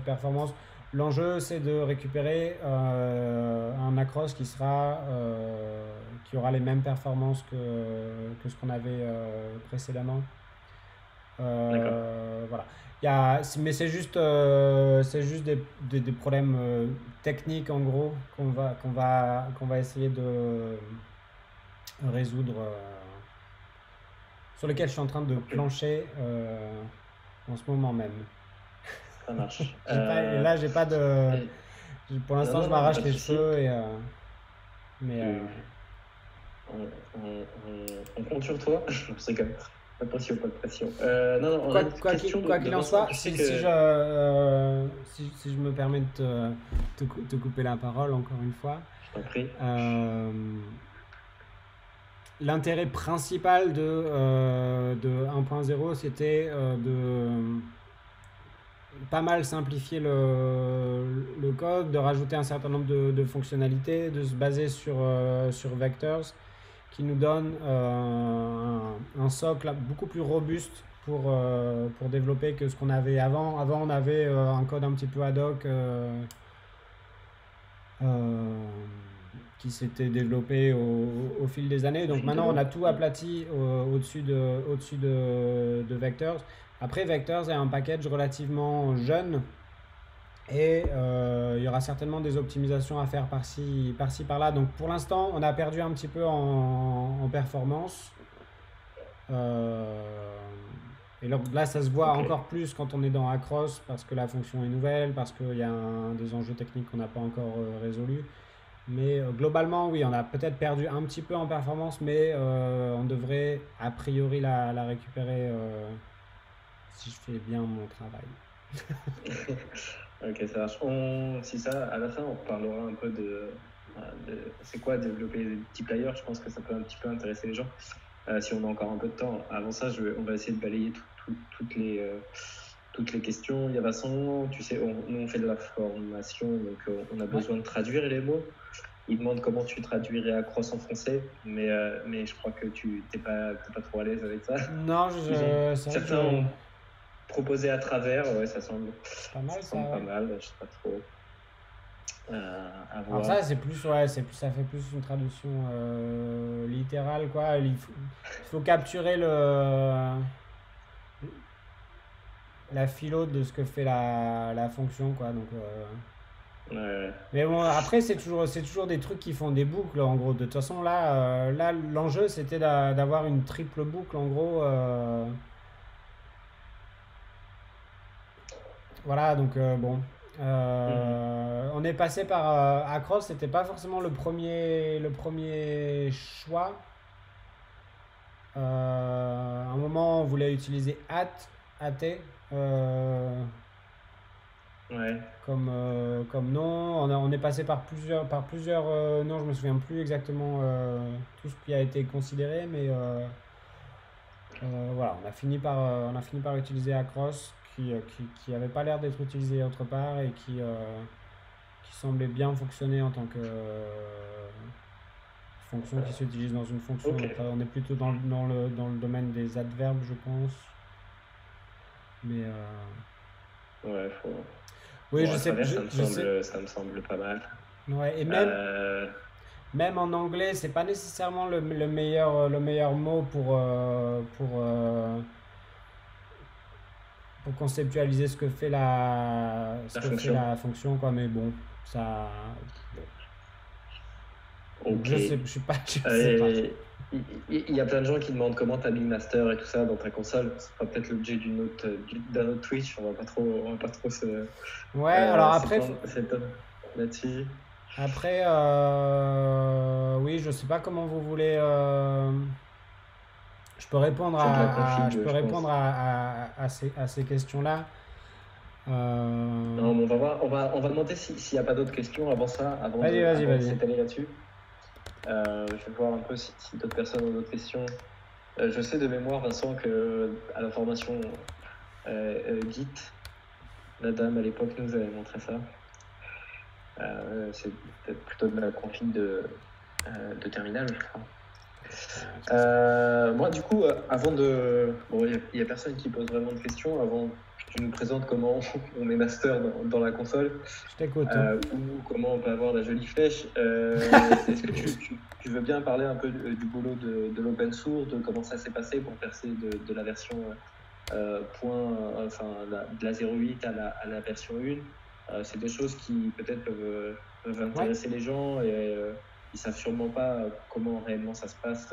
performance. L'enjeu, c'est de récupérer un Acros qui aura les mêmes performances que ce qu'on avait précédemment. D'accord. Voilà. Mais c'est juste des problèmes techniques en gros qu'on va essayer de résoudre, sur lesquels je suis en train de Ok. plancher en ce moment même. Ça marche. Et là, j'ai pas de. Et- Pour non, l'instant, non, je non, m'arrache pas de les souci. cheveux mais Tu, on compte sur toi. C'est comme pas de pression, pas de pression. Non, non, on a une question quoi de qu'il en Vincent. soit, Tu sais que si je me permets de te couper la parole encore une fois, je t'en prie. euh, l'intérêt principal de 1.0, c'était de pas mal simplifier le code, de rajouter un certain nombre de fonctionnalités, de se baser sur Vectors, qui nous donne un socle beaucoup plus robuste pour développer que ce qu'on avait avant. Avant, on avait un code un petit peu ad hoc euh, qui s'était développé au fil des années. Au Donc fil de maintenant, on a l'eau. tout aplati au-dessus de Vectors. Après, Vectors est un package relativement jeune et il y aura certainement des optimisations à faire par-ci par-là. Donc pour l'instant, on a perdu un petit peu en performance. Euh, et là, ça se voit Ok. encore plus quand on est dans Across parce que la fonction est nouvelle, parce qu'il y a des enjeux techniques qu'on n'a pas encore résolus. Mais globalement, oui, on a peut-être perdu un petit peu en performance, mais on devrait a priori la récupérer si je fais bien mon travail. Ok, ça marche. Si ça, à la fin, on reparlera un peu c'est quoi développer des petits players. Je pense que ça peut un petit peu intéresser les gens. Si on a encore un peu de temps. Avant ça, on va essayer de balayer toutes les questions. Il y a Vincent, tu sais, nous on fait de la formation, donc on a Ouais. besoin de traduire les mots. Il demande comment tu traduirais Across en français, mais je crois que tu t'es pas trop à l'aise avec ça. Non, c'est vrai que Certains ont proposé à travers, ouais, c'est pas ça mal ça, semble pas ouais. mal, je sais pas trop à Alors ça, voir. ça fait plus une traduction littérale, quoi. Il faut capturer la philo de ce que fait la fonction, quoi. Donc, Ouais, mais bon, après, c'est toujours des trucs qui font des boucles, en gros. De toute façon, là l'enjeu, c'était d'avoir une triple boucle, en gros. Voilà, donc bon. mhm. On est passé par Across, c'était pas forcément le premier choix. À un moment, on voulait utiliser AT, euh, Ouais, comme nom. On est passé par plusieurs noms, je me souviens plus exactement tout ce qui a été considéré, mais voilà, on a fini par utiliser Across, qui avait pas l'air d'être utilisé autre part et qui semblait bien fonctionner en tant que fonction qui s'utilise dans une fonction. Ok. Donc, on est plutôt dans le domaine des adverbes, je pense. Mais Ouais, oui, bon, je à sais, travers, je sais. ça me semble pas mal. Ouais, et Euh, même en anglais, c'est pas nécessairement le meilleur mot pour conceptualiser ce la que fait fonction. la fonction, quoi. Mais bon, ça, bon. Ok. Je sais, je suis pas, je sais pas. Euh, il y a plein de gens qui demandent comment tu as mis le master et tout ça dans ta console. Ce sera peut-être l'objet d'un autre Twitch. On va pas trop Ouais, alors s'étendre là-dessus. après, oui, je sais pas comment vous voulez. Je peux répondre C'est de la je config, peux je pense. répondre à ces questions-là. Euh, Non, mais on va demander s'il n'y a pas d'autres questions avant ça, Vas-y, vas-y, avant de vas-y. s'étaler là-dessus. Je vais voir un peu si d'autres personnes ont d'autres questions. Je sais de mémoire, Vincent, que à la formation Git, la dame à l'époque nous avait montré ça. C'est peut-être plutôt de la config de terminal, je crois. Moi, du coup, avant de. Bon, il n'y a personne qui pose vraiment de questions. Avant que tu nous présentes comment on met master dans la console, Je t'écoute. ou comment on peut avoir la jolie flèche, est-ce que tu veux bien parler un peu du boulot de l'open source, de comment ça s'est passé pour passer de la version de la 0.8 à la version 1? C'est des choses qui peut-être peuvent Ouais. intéresser les gens et ils savent sûrement pas comment réellement ça se passe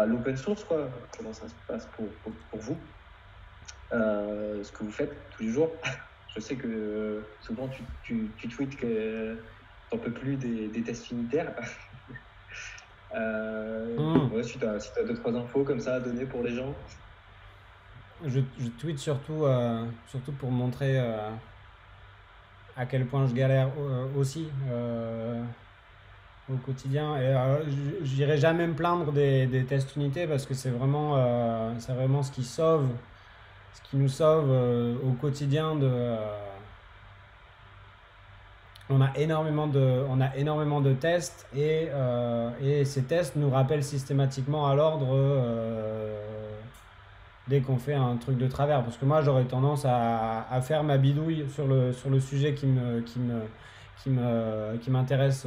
l'open source, quoi. Comment ça se passe pour vous, ce que vous faites tous les jours. Je sais que souvent tu tweets que t'en peux plus des tests unitaires. Ouais, si t'as 2-3 infos comme ça à donner pour les gens. Je tweete surtout pour montrer à quel point je galère aussi au quotidien. Et je n'irai jamais me plaindre des tests unités parce que c'est vraiment ce qui nous sauve au quotidien on a énormément de tests et ces tests nous rappellent systématiquement à l'ordre dès qu'on fait un truc de travers. Parce que moi, j'aurais tendance à faire ma bidouille sur le sujet qui m'intéresse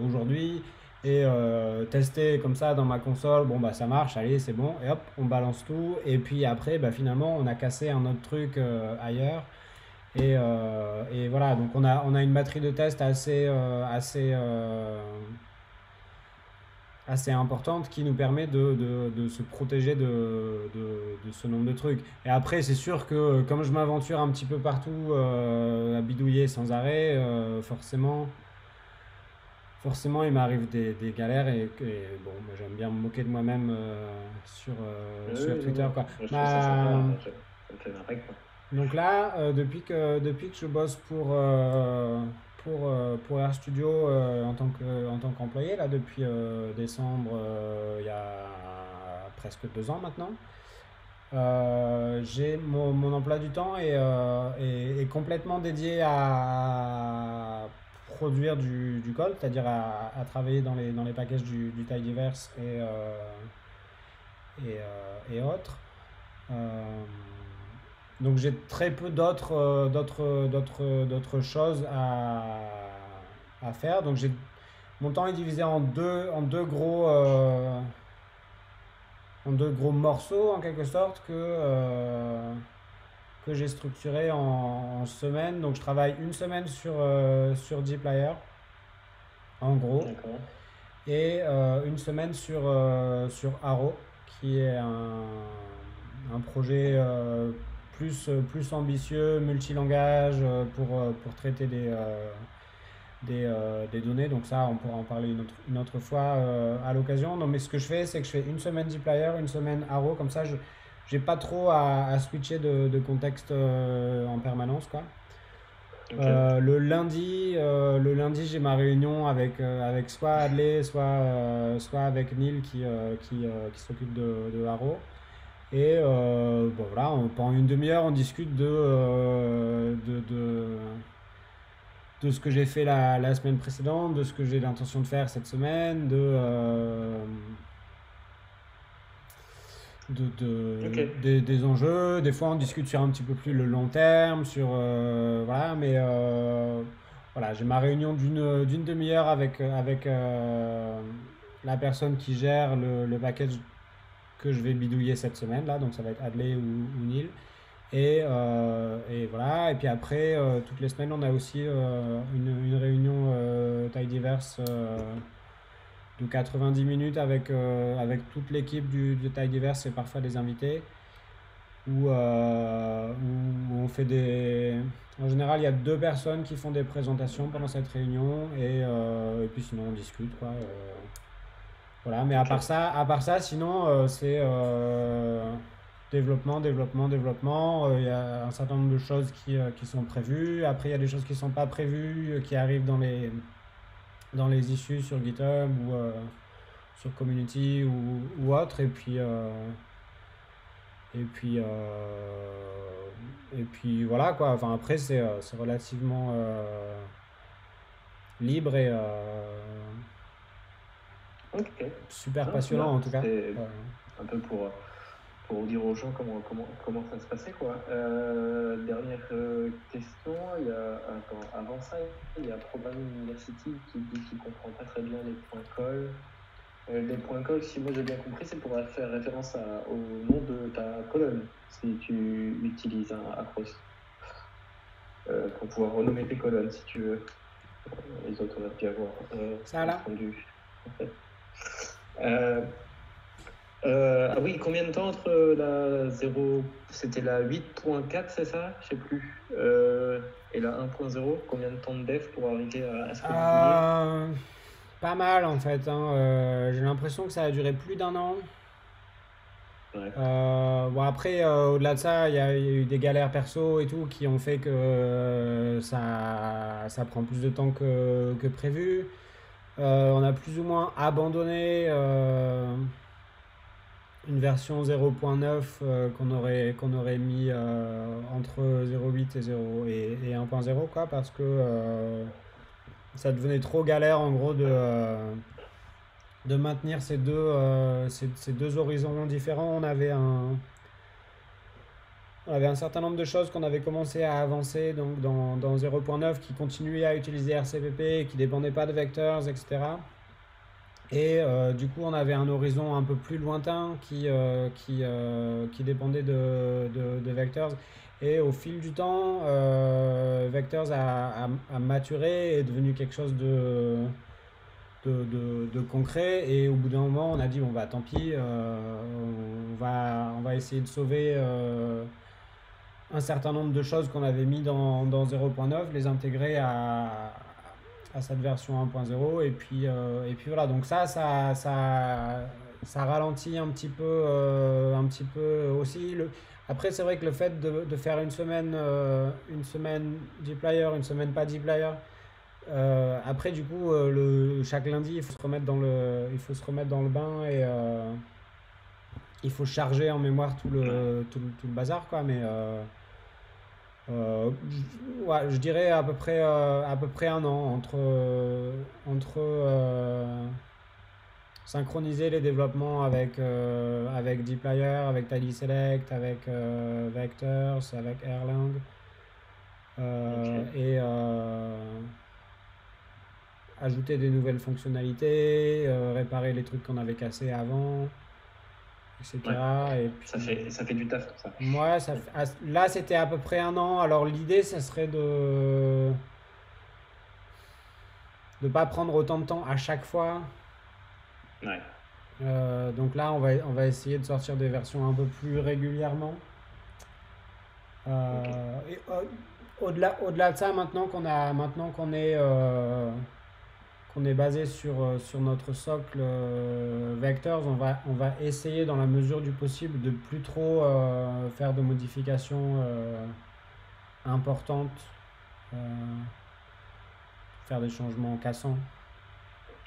aujourd'hui et tester comme ça dans ma console. Bon, bah ça marche, allez, c'est bon. Et hop, on balance tout. Et puis après, bah, finalement, on a cassé un autre truc ailleurs. Et voilà, donc on a une batterie de tests assez importante qui nous permet de se protéger de ce nombre de trucs. Et après, c'est sûr que comme je m'aventure un petit peu partout à bidouiller sans arrêt, forcément, il m'arrive des galères et bon, moi, j'aime bien me moquer de moi-même sur Oui, non, Twitter, non. quoi. Moi, je trouve ça sympa. Ma, Ça me fait marrer, quoi. donc là, depuis que je bosse pour RStudio en tant qu'employé, là, depuis décembre, il y a presque 2 ans maintenant, mon emploi du temps est complètement dédié à produire du code, c'est-à-dire à travailler dans les packages du Tidyverse et autres. Euh, donc j'ai très peu d'autres choses à faire. Donc mon temps est divisé en deux gros morceaux en quelque sorte que j'ai structuré en semaines. Donc je travaille une semaine sur dplyr en gros D'accord. et une semaine sur Arrow qui est un projet plus ambitieux, multilangage pour traiter des données. Donc ça, on pourra en parler une autre fois à l'occasion. Non, mais ce que je fais, c'est que je fais une semaine dplyr, une semaine Arrow. Comme ça, je n'ai pas trop à switcher de contexte en permanence, quoi. Ok. Le lundi, j'ai ma réunion avec soit Adley, soit avec Neil qui s'occupe de Haro. Et bon, voilà, pendant une demi-heure, on discute de ce que j'ai fait la semaine précédente, de ce que j'ai l'intention de faire cette semaine, Ok. des enjeux. Des fois, on discute sur un petit peu plus le long terme, voilà, mais voilà, j'ai ma réunion d'une demi-heure avec la personne qui gère le package que je vais bidouiller cette semaine là, donc ça va être Adley ou Neil. Et voilà, et puis après, toutes les semaines, on a aussi une réunion Tidyverse de 90 minutes avec toute l'équipe de Tidyverse et parfois des invités, où on fait des... En général, il y a 2 personnes qui font des présentations pendant cette réunion, et puis sinon on discute, quoi. Voilà, mais Ok. à part ça, sinon, c'est développement, développement, développement. Il y a un certain nombre de choses qui sont prévues. Après, il y a des choses qui ne sont pas prévues, qui arrivent dans les issues sur GitHub ou sur Community ou autre. Et puis, voilà, quoi. Enfin, après, c'est relativement libre et Ok. super Non, c'est bien. passionnant en tout cas. C'était un peu pour dire aux gens comment ça se passait, quoi. Dernière question, attends, avant ça, il y a Programming University qui dit qu'il comprend pas très bien les points cols. Les points cols, si moi j'ai bien compris, c'est pour faire référence au nom de ta colonne, si tu utilises un acros, pour pouvoir renommer tes colonnes, si tu veux. Les autres, on a pu avoir Ça là? répondu, en fait. Ah oui, combien de temps entre la 0, c'était la 8.4, c'est ça? Je sais plus. Et la 1.0, combien de temps de dev pour arriver à ce que vous vouliez? Euh, Pas mal en fait, hein. J'ai l'impression que ça a duré plus d'1 an. Ouais. Bon après, au-delà de ça, il y a eu des galères perso et tout qui ont fait que ça prend plus de temps que prévu. On a plus ou moins abandonné une version 0.9 qu'on aurait mis entre 0.8 et 1.0, quoi, parce que ça devenait trop galère en gros de maintenir ces deux horizons différents. On avait un certain nombre de choses qu'on avait commencé à avancer donc dans 0.9 qui continuaient à utiliser RCPP et qui ne dépendaient pas de vectors, etc. Et du coup, on avait un horizon un peu plus lointain qui dépendait de Vectors. Et au fil du temps, Vectors a maturé et est devenu quelque chose de concret. Et au bout d'un moment, on a dit, bon, bah tant pis, on va essayer de sauver un certain nombre de choses qu'on avait mis dans 0.9, les intégrer à cette version 1.0, et puis voilà, donc ça ralentit un petit peu aussi. Après, c'est vrai que le fait de faire une semaine dplyr, une semaine pas dplyr, après du coup, chaque lundi, il faut se remettre dans le bain, et il faut charger en mémoire Ouais. tout le bazar, quoi, mais ouais, je dirais à peu près 1 an entre synchroniser les développements avec dplyr, avec tidyselect, avec vectors, avec erlang, Ok. et ajouter des nouvelles fonctionnalités, réparer les trucs qu'on avait cassés avant, Ouais. etc. Et puis Ça fait du taf, tout ça. moi, là c'était à peu près 1 an. Alors l'idée, ça serait de ne pas prendre autant de temps à chaque fois. Ouais. Donc là, on va essayer de sortir des versions un peu plus régulièrement. Ok. Et au-delà de ça, maintenant qu'on est basé sur notre socle Vectors, on va essayer dans la mesure du possible de plus trop faire de modifications importantes, euh, faire des changements cassants.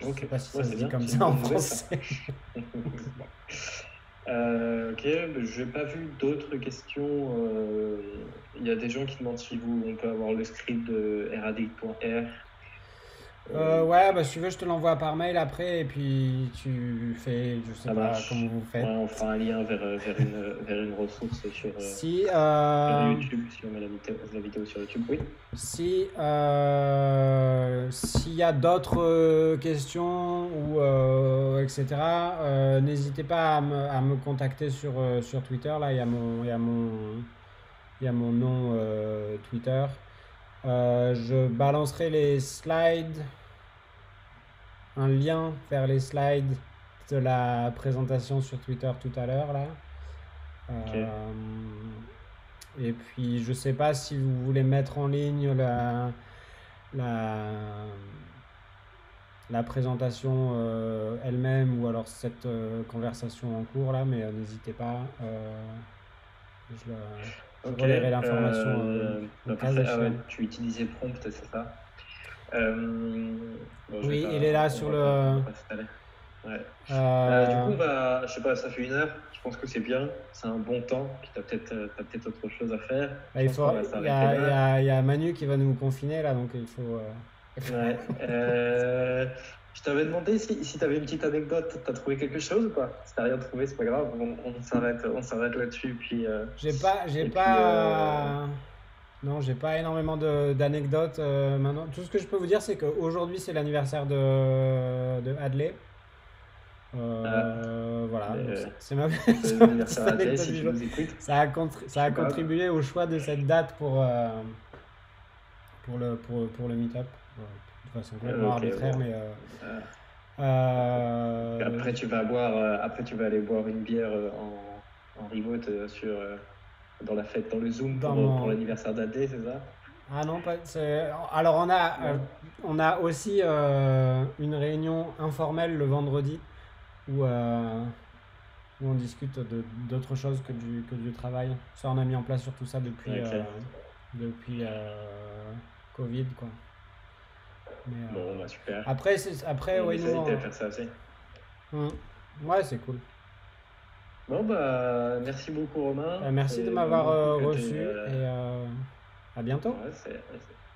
Je sais Ok. pas si Ouais, ça se c'est dit bien. comme C'est une ça en bonne nouvelle, ça. français. Ok, j'ai pas vu d'autres questions. Il y a des gens qui demandent si on peut avoir le script de raddict.r. Ouais, bah si tu veux, je te l'envoie par mail après et puis tu fais, je sais Ça pas comment marche. vous Ouais, faites. on fera un lien vers une ressource Si, sur YouTube, si on met la vidéo sur YouTube. Oui. si, s'il y a d'autres questions ou etc., n'hésitez pas à me contacter sur Twitter. Là, il y a mon nom Twitter. Je balancerai les slides, un lien vers les slides de la présentation sur Twitter tout à l'heure là. Ok. Euh, et puis je sais pas si vous voulez mettre en ligne la, la présentation elle-même ou alors cette conversation en cours là, mais n'hésitez pas. Je, je Ok. relayerai l'information au Bah, cas parfait. Ah ouais, échéant. tu utilisais Prompt, c'est ça? Bon, Oui, il est là on sur on le. va pas s'étaler. Ouais. Je euh, sais pas, ça fait 1 heure. Je pense que c'est bien. C'est un bon temps. Puis t'as peut-être autre chose à faire. Je il pense faut, qu'on va s'arrêter là. il y a Manu qui va nous confiner là, donc il faut. Ouais. Je t'avais demandé si tu avais une petite anecdote. T'as trouvé quelque chose ou pas? Si t'as rien trouvé, c'est pas grave. On s'arrête là-dessus. J'ai Et puis pas. Non, j'ai pas énormément d'anecdotes maintenant. Tout ce que je peux vous dire, c'est qu'aujourd'hui, c'est l'anniversaire de Hadley. ah, Voilà, donc euh, c'est ma, c'est joyeux ma anniversaire petite à Adèle anecdote si du tu jour. nous écoutes. Je Ça a sais pas. contribué au choix de cette date pour le meet-up. De façon complètement Ok, arbitraire, bon. mais. Euh, Euh, Après, après, tu vas aller boire une bière en remote dans la fête, dans le Zoom dans pour mon. l'anniversaire d'Adé, c'est ça? Ah non, pas. Alors Non? on a aussi une réunion informelle le vendredi où, où on discute d'autres choses que du travail. Ça, on a mis en place sur tout ça Ok. depuis Covid, quoi. Mais Bon, bah super. après, On ouais, nous, essaye de faire ça aussi. Hmm. Ouais, c'est cool. Bon, bah merci beaucoup, Romain. Merci de C'est m'avoir vraiment cool que tu reçu et à bientôt. Ouais,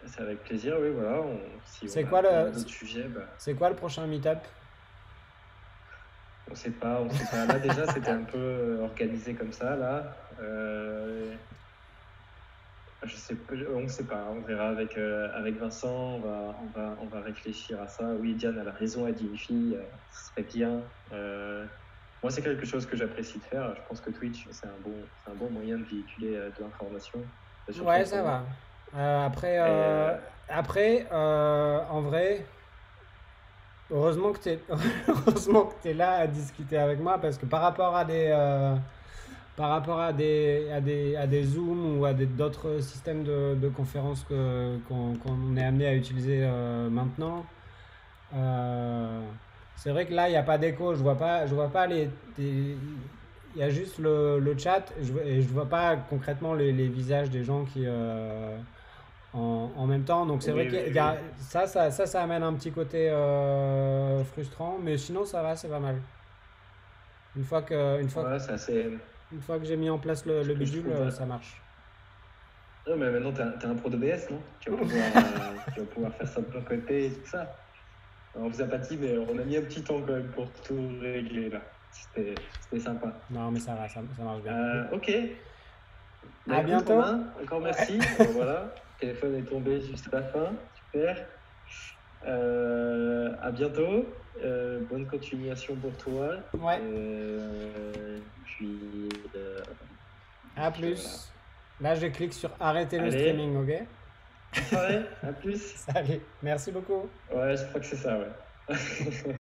c'est avec plaisir, oui, voilà. Si C'est quoi on a d'autres sujets, bah, c'est quoi le prochain meet-up? on sait pas. Là, déjà, c'était un peu organisé comme ça, là. On sait pas, on verra avec Vincent, on va réfléchir à ça. Oui, Diane a la raison, elle dit une fille, ce serait bien. Moi, c'est quelque chose que j'apprécie de faire. Je pense que Twitch, c'est un bon moyen de véhiculer de l'information, surtout en Ouais, ce ça va. moment. Après, Et, en vrai, heureusement que heureusement que t'es là à discuter avec moi parce que par rapport à des Zooms ou à d'autres systèmes de conférences qu'on est amené à utiliser maintenant, euh, c'est vrai que là, il n'y a pas d'écho. Je vois pas il y a juste le chat et je vois pas concrètement les visages des gens qui, en même temps. Donc c'est vrai oui, qu'il oui, y a, oui. ça amène un petit côté frustrant, mais sinon ça va, c'est pas mal. Ouais, Une fois que j'ai mis en place ce le que je bidule, trouve. ça marche. Non, mais maintenant, t'es un pro de BS, non? Tu vas pouvoir faire ça de ton côté et tout ça. On vous a pas dit, mais on a mis un petit temps quand même pour tout régler là. C'était sympa. Non, mais ça va, ça marche bien. Ok. Bah À écoute, bientôt. Romain, encore Ouais. merci. Voilà, le téléphone est tombé juste à la fin. Super. À bientôt. Bonne continuation pour toi. Ouais. Puis, À voilà. plus. Là, je clique sur arrêter le Allez, streaming, ok? bonne soirée. À plus. Salut. Merci beaucoup. Ouais, je crois que c'est ça, ouais.